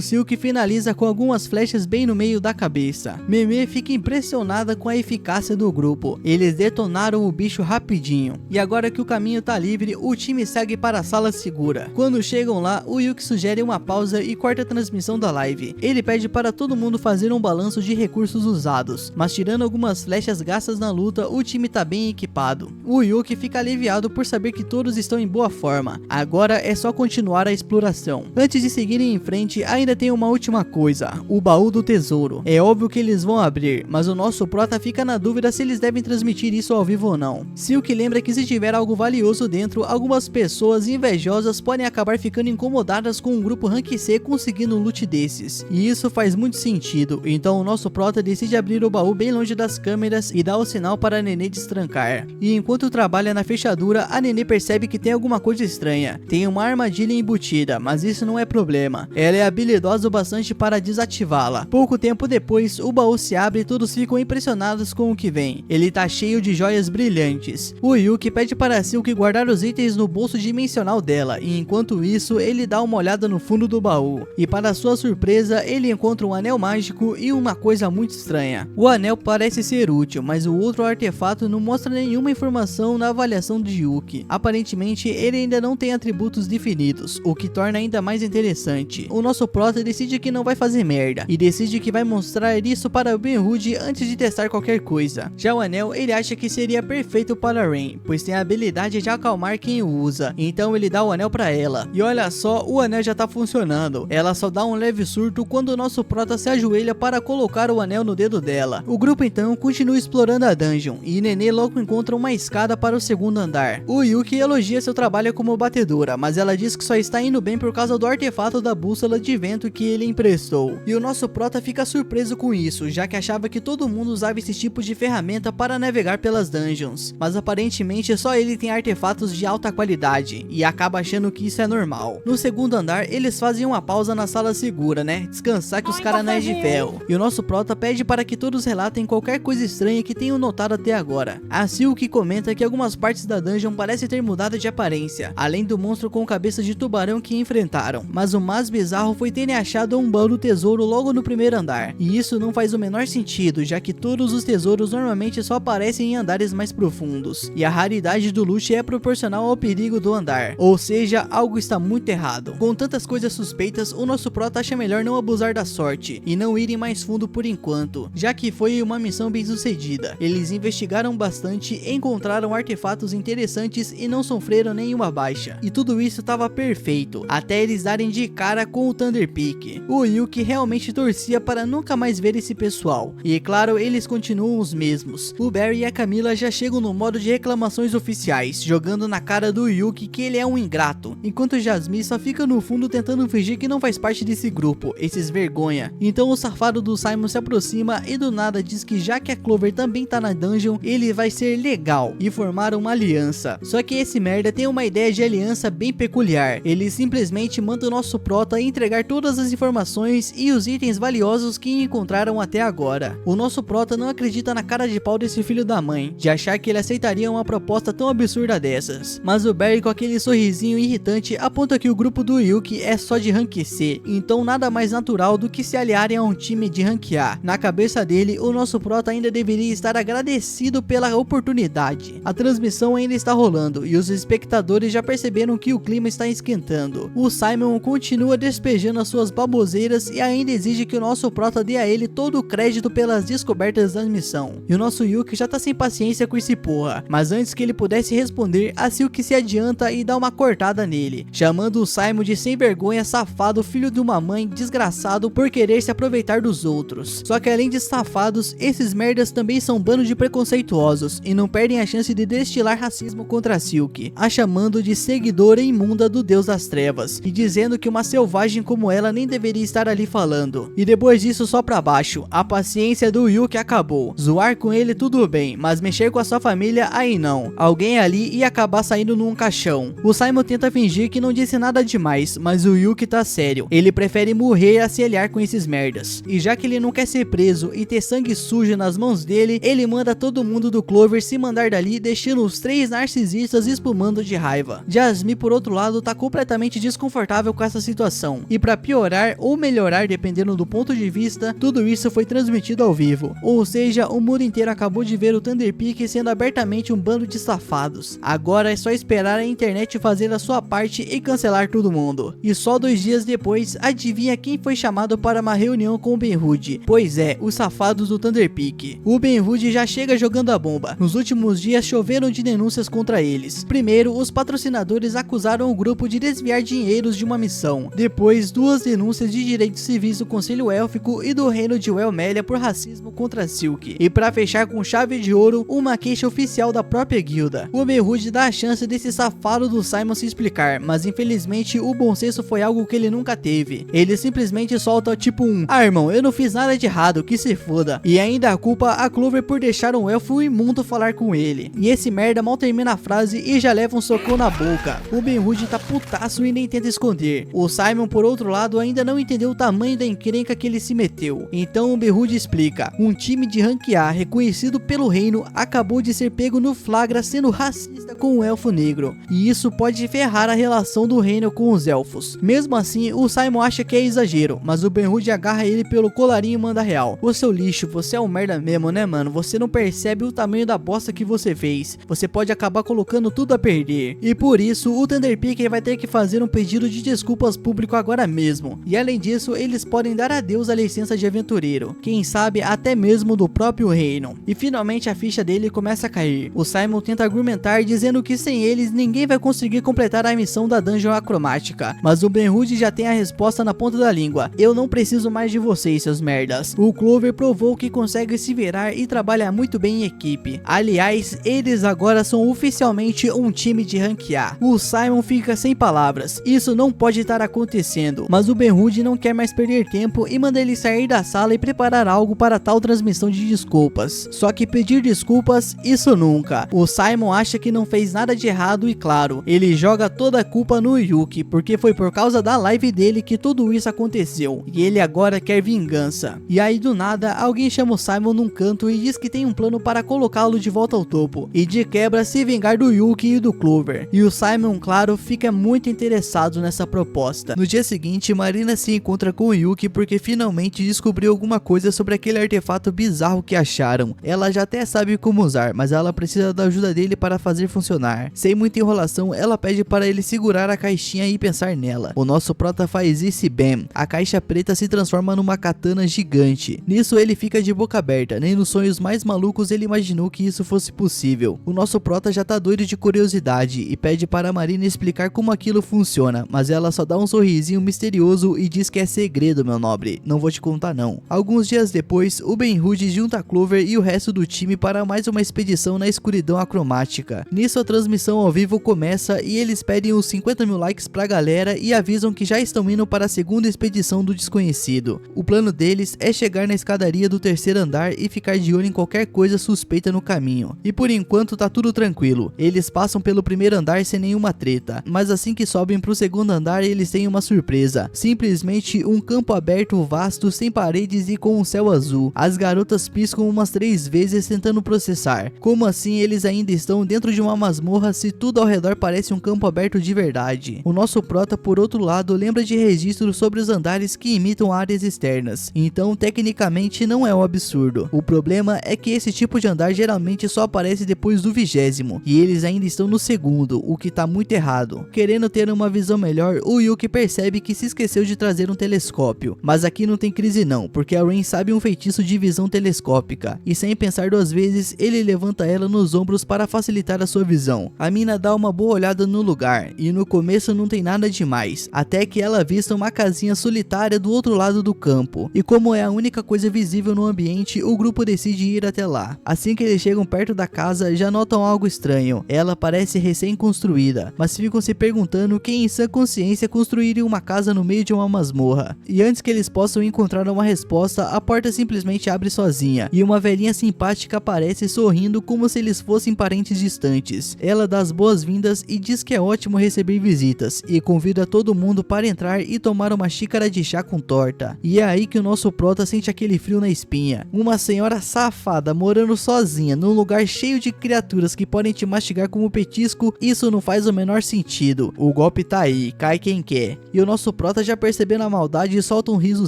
Speaker 1: Silk finaliza com algumas flechas bem no meio da cabeça. Meme fica impressionada com a eficácia do grupo, eles detonaram o bicho rapidinho, e agora que o caminho tá livre, o time segue para a sala segura. Quando chegam lá, o Yuki sugere uma pausa e corta a transmissão da live. Ele pede para todo mundo fazer um balanço de recursos usados, mas tirando algumas flechas gastas na luta, o time tá bem equipado. O Yuki fica aliviado por saber que todos estão em boa forma, agora é só continuar a exploração. Antes de seguirem em frente, ainda tem uma última coisa, o baú do tesouro. É óbvio que eles vão abrir, mas o nosso prota fica na dúvida se eles devem transmitir isso ao vivo ou não. Silk lembra que se tiver algo valioso dentro, algumas pessoas invejosas podem acabar ficando incomodadas com um grupo rank C conseguindo um loot desses, e isso faz muito sentido, então o nosso prota decide abrir o baú bem longe das câmeras e dá o sinal para a Nenê destrancar. E enquanto trabalha na fechadura, a Nenê percebe que tem alguma coisa estranha. Tem uma armadilha embutida, mas isso não é problema. Ela é habilidosa o bastante para desativá-la. Pouco tempo depois, o baú se abre e todos ficam impressionados com o que vem. Ele tá cheio de joias brilhantes. O Yuki pede para Silk guardar os itens no bolso dimensional dela, e enquanto isso, ele dá uma olhada no fundo do baú. E para sua surpresa, ele encontra um anel mágico e uma coisa muito estranha. O anel parece ser útil, mas o outro artefato não mostra nenhuma informação na avaliação de Yuki. Aparentemente, ele ainda não tem atributos definidos, o que torna ainda mais interessante. O nosso prota decide que não vai fazer merda, e decide que vai mostrar isso para Ben-Hud antes de testar qualquer coisa. Já o anel, ele acha que seria perfeito para Rain, pois tem a habilidade de acalmar quem o usa, então ele dá o anel para ela. E olha só, o anel já tá funcionando. Ela só dá um leve surto quando o nosso prota se ajoelha para colocar o anel no dedo dela. O grupo então continua explorando a dungeon, e Nenê logo encontra uma escada para o segundo andar. O Yuki elogia seu trabalho como batedora, mas ela diz que só está indo bem por causa do artefato da bússola de vento que ele emprestou. E o nosso prota fica surpreso com isso, já que achava que todo mundo usava esse tipo de ferramenta para navegar pelas dungeons, mas aparentemente só ele tem artefatos de alta qualidade, e acaba achando que isso é normal. No segundo andar, eles fazem uma pausa na sala segura, né? Descansar que os caras não é de ferro. E o nosso prota pede para que todos relatem qualquer coisa estranha que tenham notado até agora. A Silk comenta que algumas partes da dungeon parecem ter mudado de aparência, além do monstro com cabeça de tubarão que enfrentaram. Mas o mais bizarro foi terem achado um baú do tesouro logo no primeiro andar. E isso não faz o menor sentido, já que todos os tesouros normalmente só aparecem em andares mais profundos. E a raridade do loot é proporcional ao perigo do andar. Ou seja, algo está muito errado. Com tantas coisas suspeitas, o nosso prota acha melhor não abusar da sorte e não irem mais fundo por enquanto, já que foi uma missão bem sucedida. Eles investigaram bastante, encontraram artefatos interessantes e não sofreram nenhuma baixa. E tudo isso estava perfeito, até eles darem de cara com o Thunder Peak. O Yuki realmente torcia para nunca mais ver esse pessoal. E claro, eles continuam os mesmos. O Barry e a Camila já chegam no modo de reclamações oficiais, jogando na cara do Yuki que ele é um ingrato, enquanto Jasmine só fica no fundo tentando fingir que não faz parte desse grupo, esses vergonha. Então o safado do Simon se aproxima e do nada diz que já que a Clover também tá na dungeon, ele vai ser legal e formar uma aliança. Só que esse merda tem uma ideia de aliança bem peculiar. Ele simplesmente manda o nosso prota entregar todas as informações e os itens valiosos que encontraram até agora. O nosso prota não acredita na cara de pau desse filho da mãe, de achar que ele aceitaria uma proposta tão absurda dessas. Mas o Barry, com aquele sorrisinho irritante, aponta que o grupo do Yuki é só de rank C, então nada mais natural do que se aliarem a um time de rank A. Na cabeça dele, o nosso prota ainda deveria estar agradecido pela oportunidade. A transmissão ainda está rolando e os espectadores já perceberam que o clima está esquentando. O Simon continua despejando as suas baboseiras e ainda exige que o nosso prota dê a ele todo o crédito pelas descobertas da missão. E o nosso Yuki já tá sem paciência com esse porra, mas antes que ele pudesse responder, a Silk se adianta e dá uma cortada nele, chamando o Simon de sem vergonha, safado, filho de uma mãe, desgraçado por querer se aproveitar dos outros. Só que além de safados, esses merdas também são bando de preconceituosos e não perdem a chance de destilar racismo contra a Silk, a chamando de seguidora imunda do Deus das Trevas, e dizendo que uma selvagem como ela nem deveria estar ali falando. E depois disso só pra baixo, a paciência do Yuki acabou. Zoar com ele tudo bem, mas mexer com a sua família aí não. Alguém ali ia acabar saindo num caixão. O Simon tenta fingir que não disse nada demais, mas o Yuki tá sério. Ele prefere morrer a se aliar com esses merdas. E já que ele não quer ser preso e ter sangue sujo nas mãos dele, ele manda todo mundo do Clover se mandar dali, deixando os 3 narcisistas espumando de raiva. Jasmine, por outro lado, tá completamente desconfortável com essa situação. E pra piorar ou melhorar, dependendo do ponto de vista, tudo isso foi transmitido ao vivo. Ou seja, o mundo inteiro acabou de ver o Thunder Peak sendo abertamente um bando de safados. Agora é só esperar a internet fazer a sua parte e cancelar todo mundo. E só 2 dias depois, adivinha quem foi chamado para uma reunião com o Ben-Hur? Pois é, os safados do Thunder Peak. O Ben-Hur já chega jogando a bomba. Nos últimos dias choveram de denúncias contra eles. Primeiro, os patrocinadores acusaram o grupo de desviar dinheiros de uma missão. Depois, 2 denúncias de direitos civis do Conselho Élfico e do Reino de Welmélia por racismo contra Silk. E pra fechar com chave de ouro, uma queixa oficial da própria guilda. O Ben-Hur dá a chance desse safado do Simon se explicar, mas infelizmente o bom senso foi algo que ele nunca teve. Ele simplesmente solta tipo irmão, eu não fiz nada de errado, que se foda. E ainda culpa a Clover por deixar um elfo imundo falar com ele. E esse merda mal termina a frase e já leva um socão na boca. O Ben-Hur tá putaço e nem tenta esconder. O Simon, por outro lado, ainda não entendeu o tamanho da encrenca que ele se meteu. Então o Ben-Hur explica: um time de rank A reconhecido pelo reino acabou de ser pego no flagra sendo racista com um elfo negro. E isso pode ferrar a relação do reino com os elfos. Mesmo assim, o Simon acha que é exagero, mas o Ben-Hur agarra ele pelo colarinho e manda real: ô seu lixo, você é um merda mesmo, né mano? Você não percebe o tamanho da bosta que você fez. Você pode acabar colocando tudo a perder. E por isso, o Thunder Peak vai ter que fazer um pedido de desculpas público agora mesmo. E além disso, eles podem dar adeus à licença de aventureiro. Quem sabe até mesmo do próprio reino. E finalmente a ficha dele começa a cair. O Simon tenta argumentar dizendo que sem eles ninguém vai conseguir completar a missão da Dungeon Acromática. Mas o Ben-Hur já tem a resposta na ponta da língua: eu não preciso mais de vocês, seus merdas. O Clover provou que consegue se virar e trabalha muito bem em equipe. Aliás, eles agora são oficialmente um time de rank A. O Simon fica sem palavras. Isso não pode estar acontecendo. Mas o Ben-Hur não quer mais perder tempo e manda ele sair da sala e preparar algo para tal transmissão de desculpas. Só que pedir desculpas, isso nunca. O Simon acha que não fez nada de errado e claro, ele joga toda a culpa no Yuki, porque foi por causa da live dele que tudo isso aconteceu. E ele agora quer vingança. E aí do nada, alguém chama o Simon num canto e diz que tem um plano para colocá-lo de volta ao topo. E de quebra se vingar do Yuki e do Clover. E o Simon, claro, fica muito interessado nessa proposta. No dia seguinte, Marina se encontra com o Yuki porque finalmente descobriu alguma coisa sobre aquele artefato bizarro que acharam. Ela já até sabe como usar, mas ela precisa da ajuda dele para fazer funcionar. Sem muita enrolação, ela pede para ele segurar a caixinha e pensar nela. O nosso prota faz isso e bem, a caixa preta se transforma numa katana gigante. Nisso ele fica de boca aberta, nem nos sonhos mais malucos ele imaginou que isso fosse possível. O nosso prota já tá doido de curiosidade e pede para a Marina explicar como aquilo funciona, mas ela só dá um sorrisinho misterioso e diz que é segredo, meu nobre, não vou te contar não. Alguns dias depois, o Ben-Hur junta a Clover e o resto do time para mais uma expedição na escuridão acromática. Nisso a transmissão ao vivo começa e eles pedem os 50 mil likes pra galera e avisam que já estão indo para a segunda expedição do desconhecido. O plano deles é chegar na escadaria do 3º andar e ficar de olho em qualquer coisa suspeita no caminho. E por enquanto tá tudo tranquilo, eles passam pelo 1º andar sem nenhuma treta, mas assim que sobem pro 2º andar eles têm uma surpresa, simplesmente um campo aberto vasto sem paredes e com um céu azul. As garotas piscam umas 3 vezes tentando processar, como assim eles ainda estão dentro de uma masmorra se tudo ao redor parece um campo aberto de verdade. O nosso prota, por outro lado, lembra de registros sobre os andares que imitam áreas externas, então tecnicamente não é um absurdo. O problema é que esse tipo de andar geralmente só aparece depois do 20º, e eles ainda estão no 2º, o que tá muito errado. Querendo ter uma visão melhor, o Yuki percebe que se esqueceu de trazer um telescópio, mas aqui não tem crise não, porque a Rain sabe um feitiço de visão telescópica, e sem pensar 2 vezes, ele levanta ela nos ombros para facilitar a sua visão. A mina dá uma boa olhada no lugar, e no começo não tem nada demais, até que ela avista uma casinha solitária do outro lado do campo, e como é a única coisa visível no ambiente, o grupo decide ir até lá. Assim que eles chegam perto da casa, já notam algo estranho. Ela parece recém-construída, mas ficam se perguntando quem em sã sã consciência construírem uma casa no meio de uma masmorra. E antes que eles possam encontrar uma resposta, a porta simplesmente abre sozinha e uma velhinha simpática aparece sorrindo como se eles fossem parentes distantes. Ela dá as boas-vindas e diz que é ótimo receber visitas e convida todo mundo para entrar e tomar uma xícara de chá com torta. E é aí que o nosso prota sente aquele frio na espinha. Uma senhora safada morando sozinha num lugar cheio de criaturas que podem te mastigar como petisco, isso não faz o menor sentido. O golpe tá aí, cai quem quer. E o nosso prota, já percebendo a maldade, solta um riso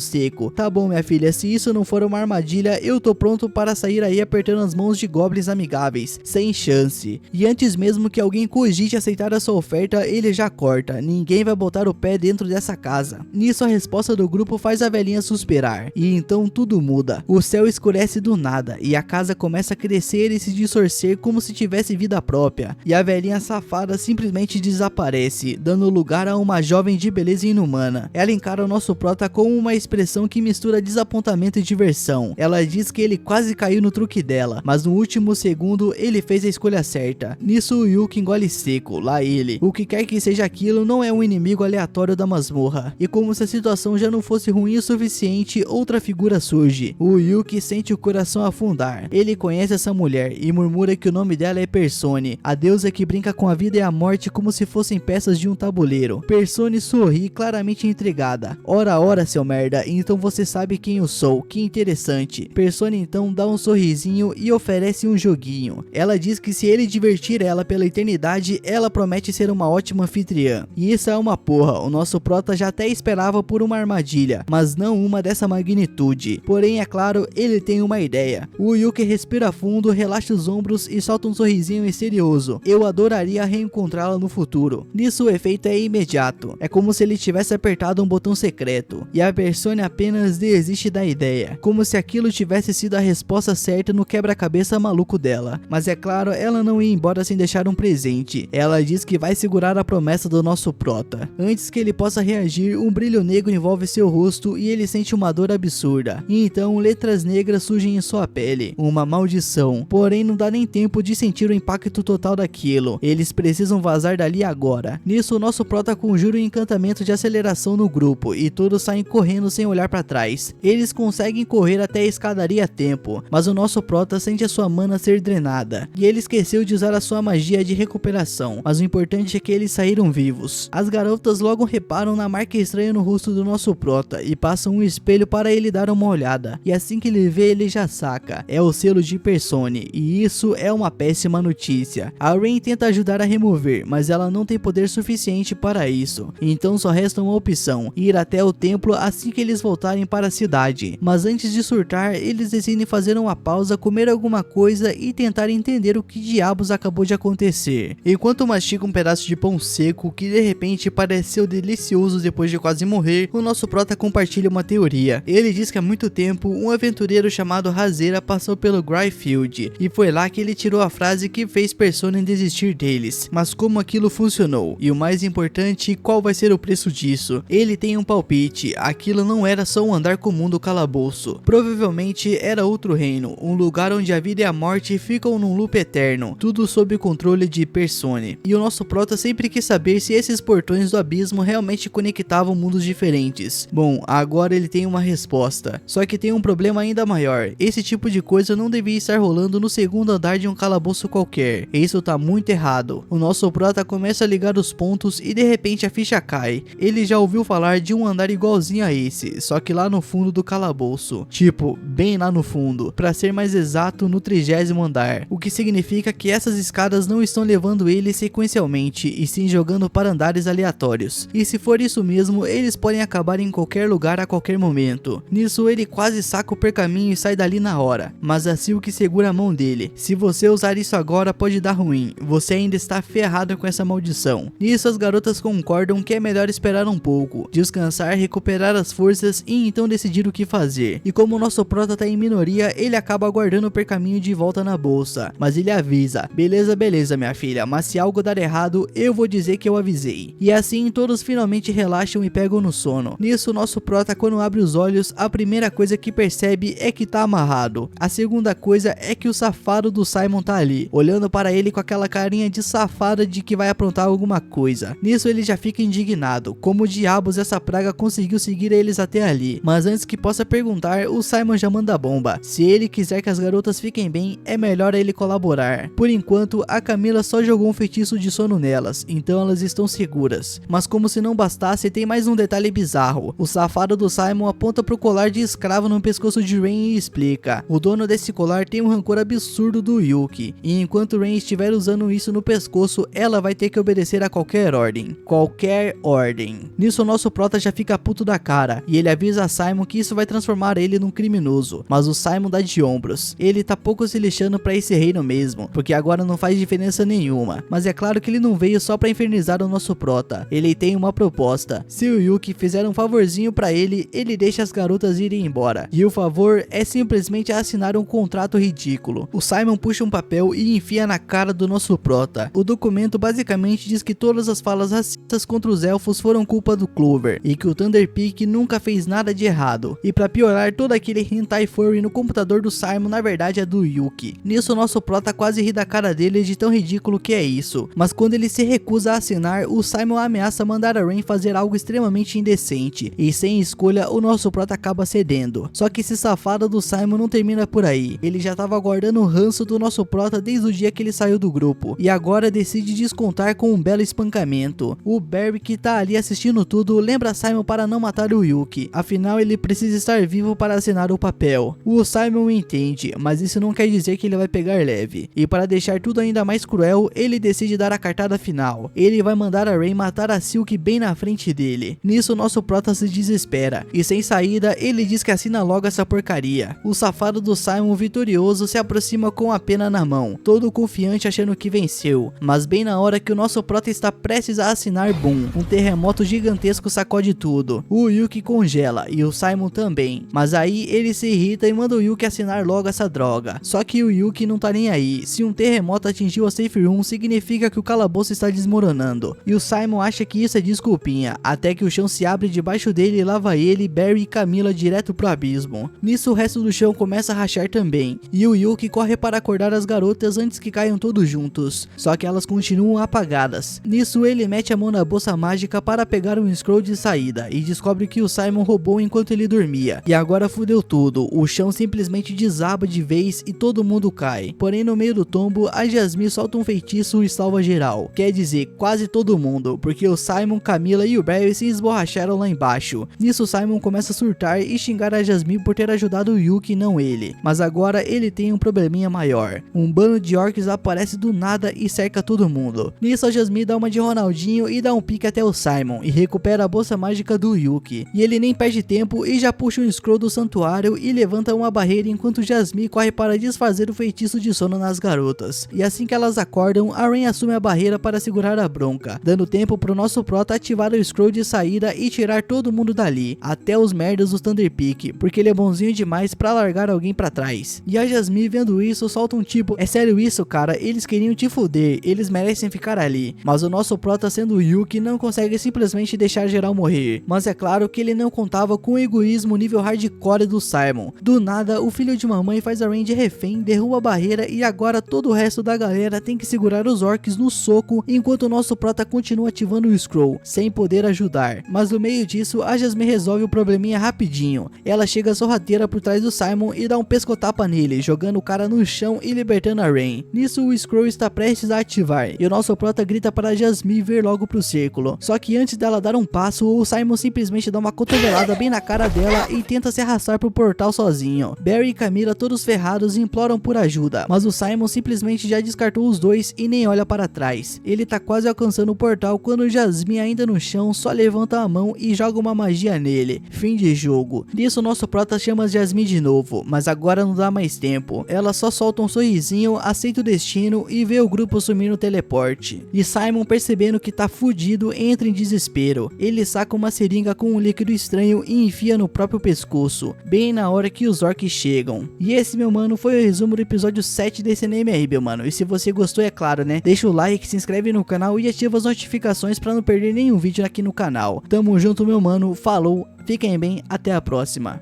Speaker 1: seco. Tá bom, minha filha, se isso não for uma armadilha, eu tô pronto para sair aí apertando as mãos de goblins amigáveis, sem chance. E antes mesmo que alguém cogite aceitar a sua oferta, ele já corta. Ninguém vai botar o pé dentro dessa casa. Nisso a resposta do grupo faz a velhinha suspirar. E então tudo muda. O céu escurece do nada e a casa começa a crescer e se distorcer como se tivesse vida própria. E a velhinha safada simplesmente desaparece, dando lugar a uma jovem de beleza inumana. Ela encara o nosso prota com uma expressão que mistura desapontamento e diversão. Ela diz que ele quase caiu no truque dela, mas no último segundo ele fez a escolha certa. Nisso o Yuki engole seco, lá ele. O que quer que seja aquilo não é um inimigo aleatório da masmorra. E como se a situação já não fosse ruim o suficiente, outra figura surge. O Yuki sente o coração afundar. Ele conhece essa mulher e murmura que o nome dela é Persone, a deusa que brinca com a vida e a morte como se fossem peças de um tabuleiro. Persone sorri, claramente intrigada. Ora, seu merda, então você sabe quem eu sou, que interessante. Persone então dá um sorrisinho e oferece um joguinho. Ela diz que se ele divertir ela pela eternidade, ela promete ser uma ótima anfitriã. E isso é uma porra, o nosso prota já até esperava por uma armadilha, mas não uma dessa magnitude. Porém, é claro, ele tem uma ideia. O Yuki respira fundo, relaxa os ombros e solta um sorrisinho misterioso. Eu adoraria reencontrá-la no futuro. Nisso o efeito é imediato. É como se ele tivesse apertado um botão secreto. E a Persone apenas desiste da ideia. Como se aquilo tivesse sido a resposta certa no quebra-cabeça maluco dela. Mas é claro, ela não ia embora sem deixar um presente. Ela diz que vai segurar a promessa do nosso prota. Antes que ele possa reagir, um brilho negro envolve seu rosto e ele sente uma dor absurda. E então letras negras surgem em sua pele. Uma maldição. Porém, não dá nem tempo de sentir o impacto total daquilo. Eles precisam vazar dali agora. Nisso, o nosso prota conjura um encantamento de aceleração no grupo e todos saem correndo sem olhar para trás. Eles conseguem correr até a escadaria a tempo, mas o nosso prota sente a sua mana ser drenada. E ele esqueceu de usar a sua magia de recuperação, mas o importante é que eles saíram vivos. As garotas logo reparam na marca estranha no rosto do nosso prota e passam um espelho para ele dar uma olhada. E assim que ele vê, ele já saca. É o selo de Persone, e isso é uma péssima notícia. A Rain tenta ajudar a remover, mas ela não tem poder suficiente para isso. Então só resta uma opção: ir até o templo assim que eles voltarem para a cidade. Mas antes de surtar, eles decidem fazer uma pausa, comer alguma coisa e tentar entender o que diabos acabou de acontecer. Enquanto mastiga um pedaço de pão seco que de repente pareceu delicioso depois de quase morrer, o nosso prota compartilha uma teoria. Ele diz que há muito tempo um aventureiro chamado Razera passou pelo Greyfield e foi lá que ele tirou a frase que fez Persone desistir deles. Mas como aquilo funcionou? E o mais importante, qual vai ser o preço disso? Ele tem um palpite: aquilo não era só um andar comum do calabouço. Provavelmente era outro reino, um lugar onde a vida e a morte ficam num loop eterno, tudo sob o controle de Persone. E o nosso prota sempre quis saber se esses portões do abismo realmente conectavam mundos diferentes. Bom, agora ele tem uma resposta. Só que tem um problema ainda maior: esse tipo de coisa não devia estar rolando no segundo andar de um calabouço qualquer. Isso tá muito errado. O nosso prota começa a ligar os pontos e de repente a ficha cai. Ele já ouviu falar de um andar igualzinho a esse, só que lá no fundo do calabouço. Tipo, bem lá no fundo. Pra ser mais exato, no 30º andar. O que significa que essas escadas não estão levando ele sequencialmente, e sim jogando para andares aleatórios. E se for isso mesmo, eles podem acabar em qualquer lugar a qualquer momento. Nisso ele quase saca o percaminho e sai dali na hora. Mas a Silk segura a mão dele. Se você usar isso agora pode dar ruim. Você ainda está ferrado com essa maldição. Nisso as garotas concordam que é melhor esperar um pouco, descansar, recuperar as forças e então decidir o que fazer. E como o nosso prota tá em minoria, ele acaba guardando o percaminho de volta na bolsa. Mas ele avisa: beleza minha filha, mas se algo dar errado, eu vou dizer que eu avisei. E assim todos finalmente relaxam e pegam no sono. Nisso o nosso prota, quando abre os olhos, a primeira coisa que percebe é que tá amarrado. A segunda coisa é que o safado do Simon tá ali, olhando para ele com aquela carinha de safada de que vai aprontar alguma coisa. Nisso Nisso ele já fica indignado, como diabos essa praga conseguiu seguir eles até ali. Mas antes que possa perguntar, o Simon já manda a bomba. Se ele quiser que as garotas fiquem bem, é melhor ele colaborar. Por enquanto, a Camila só jogou um feitiço de sono nelas, então elas estão seguras. Mas como se não bastasse, tem mais um detalhe bizarro. O safado do Simon aponta pro colar de escravo no pescoço de Rain e explica: o dono desse colar tem um rancor absurdo do Yuki, e enquanto Rain estiver usando isso no pescoço, ela vai ter que obedecer a qualquer ordem. Qualquer ordem. Nisso o nosso prota já fica puto da cara, e ele avisa a Simon que isso vai transformar ele num criminoso, mas o Simon dá de ombros. Ele tá pouco se lixando pra esse reino mesmo, porque agora não faz diferença nenhuma. Mas é claro que ele não veio só pra infernizar o nosso prota. Ele tem uma proposta. Se o Yuki fizer um favorzinho pra ele, ele deixa as garotas irem embora. E o favor é simplesmente assinar um contrato ridículo. O Simon puxa um papel e enfia na cara do nosso prota. O documento basicamente diz que todas as falas racistas contra os elfos foram culpa do Clover, e que o Thunder Peak nunca fez nada de errado. E pra piorar, todo aquele hentai furry no computador do Simon na verdade é do Yuki. Nisso o nosso prota quase ri da cara dele de tão ridículo que é isso. Mas quando ele se recusa a assinar, o Simon ameaça mandar a Rain fazer algo extremamente indecente, e sem escolha o nosso prota acaba cedendo. Só que esse safado do Simon não termina por aí. Ele já tava guardando o ranço do nosso prota desde o dia que ele saiu do grupo, e agora decide descontar com um belo espancamento. O Barry, que tá ali assistindo tudo, lembra Simon para não matar o Yuki, afinal ele precisa estar vivo para assinar o papel. O Simon entende, mas isso não quer dizer que ele vai pegar leve, e para deixar tudo ainda mais cruel, ele decide dar a cartada final. Ele vai mandar a Rain matar a Silk bem na frente dele. Nisso nosso prota se desespera, e sem saída ele diz que assina logo essa porcaria. O safado do Simon vitorioso se aproxima com a pena na mão, todo confiante achando que venceu, mas bem na hora que o nosso prota está prestes a assinar, boom, um terremoto gigantesco sacode tudo. O Yuki congela e o Simon também, mas aí ele se irrita e manda o Yuki assinar logo essa droga. Só que o Yuki não tá nem aí. Se um terremoto atingiu a Safe Room, significa que o calabouço está desmoronando, e o Simon acha que isso é desculpinha, até que o chão se abre debaixo dele e lava ele, Barry e Camila direto pro abismo. Nisso o resto do chão começa a rachar também, e o Yuki corre para acordar as garotas antes que caiam todos juntos, só que elas continuam apagadas. Nisso ele mete a mão na bolsa mágica para pegar um scroll de saída, e descobre que o Simon roubou enquanto ele dormia, e agora fudeu tudo. O chão simplesmente desaba de vez e todo mundo cai. Porém no meio do tombo, a Jasmine solta um feitiço e salva geral, quer dizer, quase todo mundo, porque o Simon, Camila e o Barry se esborracharam lá embaixo. Nisso o Simon começa a surtar e xingar a Jasmine por ter ajudado o Yuki e não ele, mas agora ele tem um probleminha maior. Um bando de orcs aparece do nada e cerca todo mundo. Nisso a Jasmine dá uma de Ronaldinho e dá um pique até o Simon e recupera a bolsa mágica do Yuki, e ele nem perde tempo e já puxa um scroll do santuário e levanta uma barreira enquanto Jasmine corre para desfazer o feitiço de sono nas garotas. E assim que elas acordam, a Rain assume a barreira para segurar a bronca, dando tempo pro nosso prota ativar o scroll de saída e tirar todo mundo dali, até os merdas do Thunder Peak, porque ele é bonzinho demais pra largar alguém pra trás. E a Jasmine vendo isso solta um tipo: é sério isso, cara? Eles queriam te foder, eles merecem ficar ali. Mas o nosso prota, sendo o Yuki, não consegue simplesmente deixar geral morrer. Mas é claro que ele não contava com o egoísmo nível hardcore do Simon. Do nada, o filho de mamãe faz a Rain de refém, derruba a barreira e agora todo o resto da galera tem que segurar os orcs no soco, enquanto o nosso prota continua ativando o scroll, sem poder ajudar. Mas no meio disso, a Jasmine resolve o probleminha rapidinho. Ela chega sorrateira por trás do Simon e dá um pescotapa nele, jogando o cara no chão e libertando a Rain. Nisso o scroll está prestes a ativar, e o nosso prota grita para a Jasmine vir logo pro círculo. Só que antes dela dar um passo, o Simon simplesmente dá uma cotovelada bem na cara dela e tenta se arrastar pro portal sozinho. Barry e Camila, todos ferrados, imploram por ajuda, mas o Simon simplesmente já descartou os dois e nem olha para trás. Ele tá quase alcançando o portal quando Jasmine, ainda no chão, só levanta a mão e joga uma magia nele. Fim de jogo. Nisso nosso prota chama Jasmine de novo, mas agora não dá mais tempo. Ela só solta um sorrisinho, aceita o destino e vê o grupo sumir no teleporte. E Simon, percebendo que tá fudido, entra em desespero. Ele saca uma seringa com um líquido estranho e enfia no próprio pescoço, bem na hora que os orcs chegam. E esse, meu mano, foi o resumo do episódio 7 desse anime aí, meu mano. E se você gostou, é claro, né? Deixa o like, se inscreve no canal e ativa as notificações pra não perder nenhum vídeo aqui no canal. Tamo junto, meu mano. Falou, fiquem bem, até a próxima.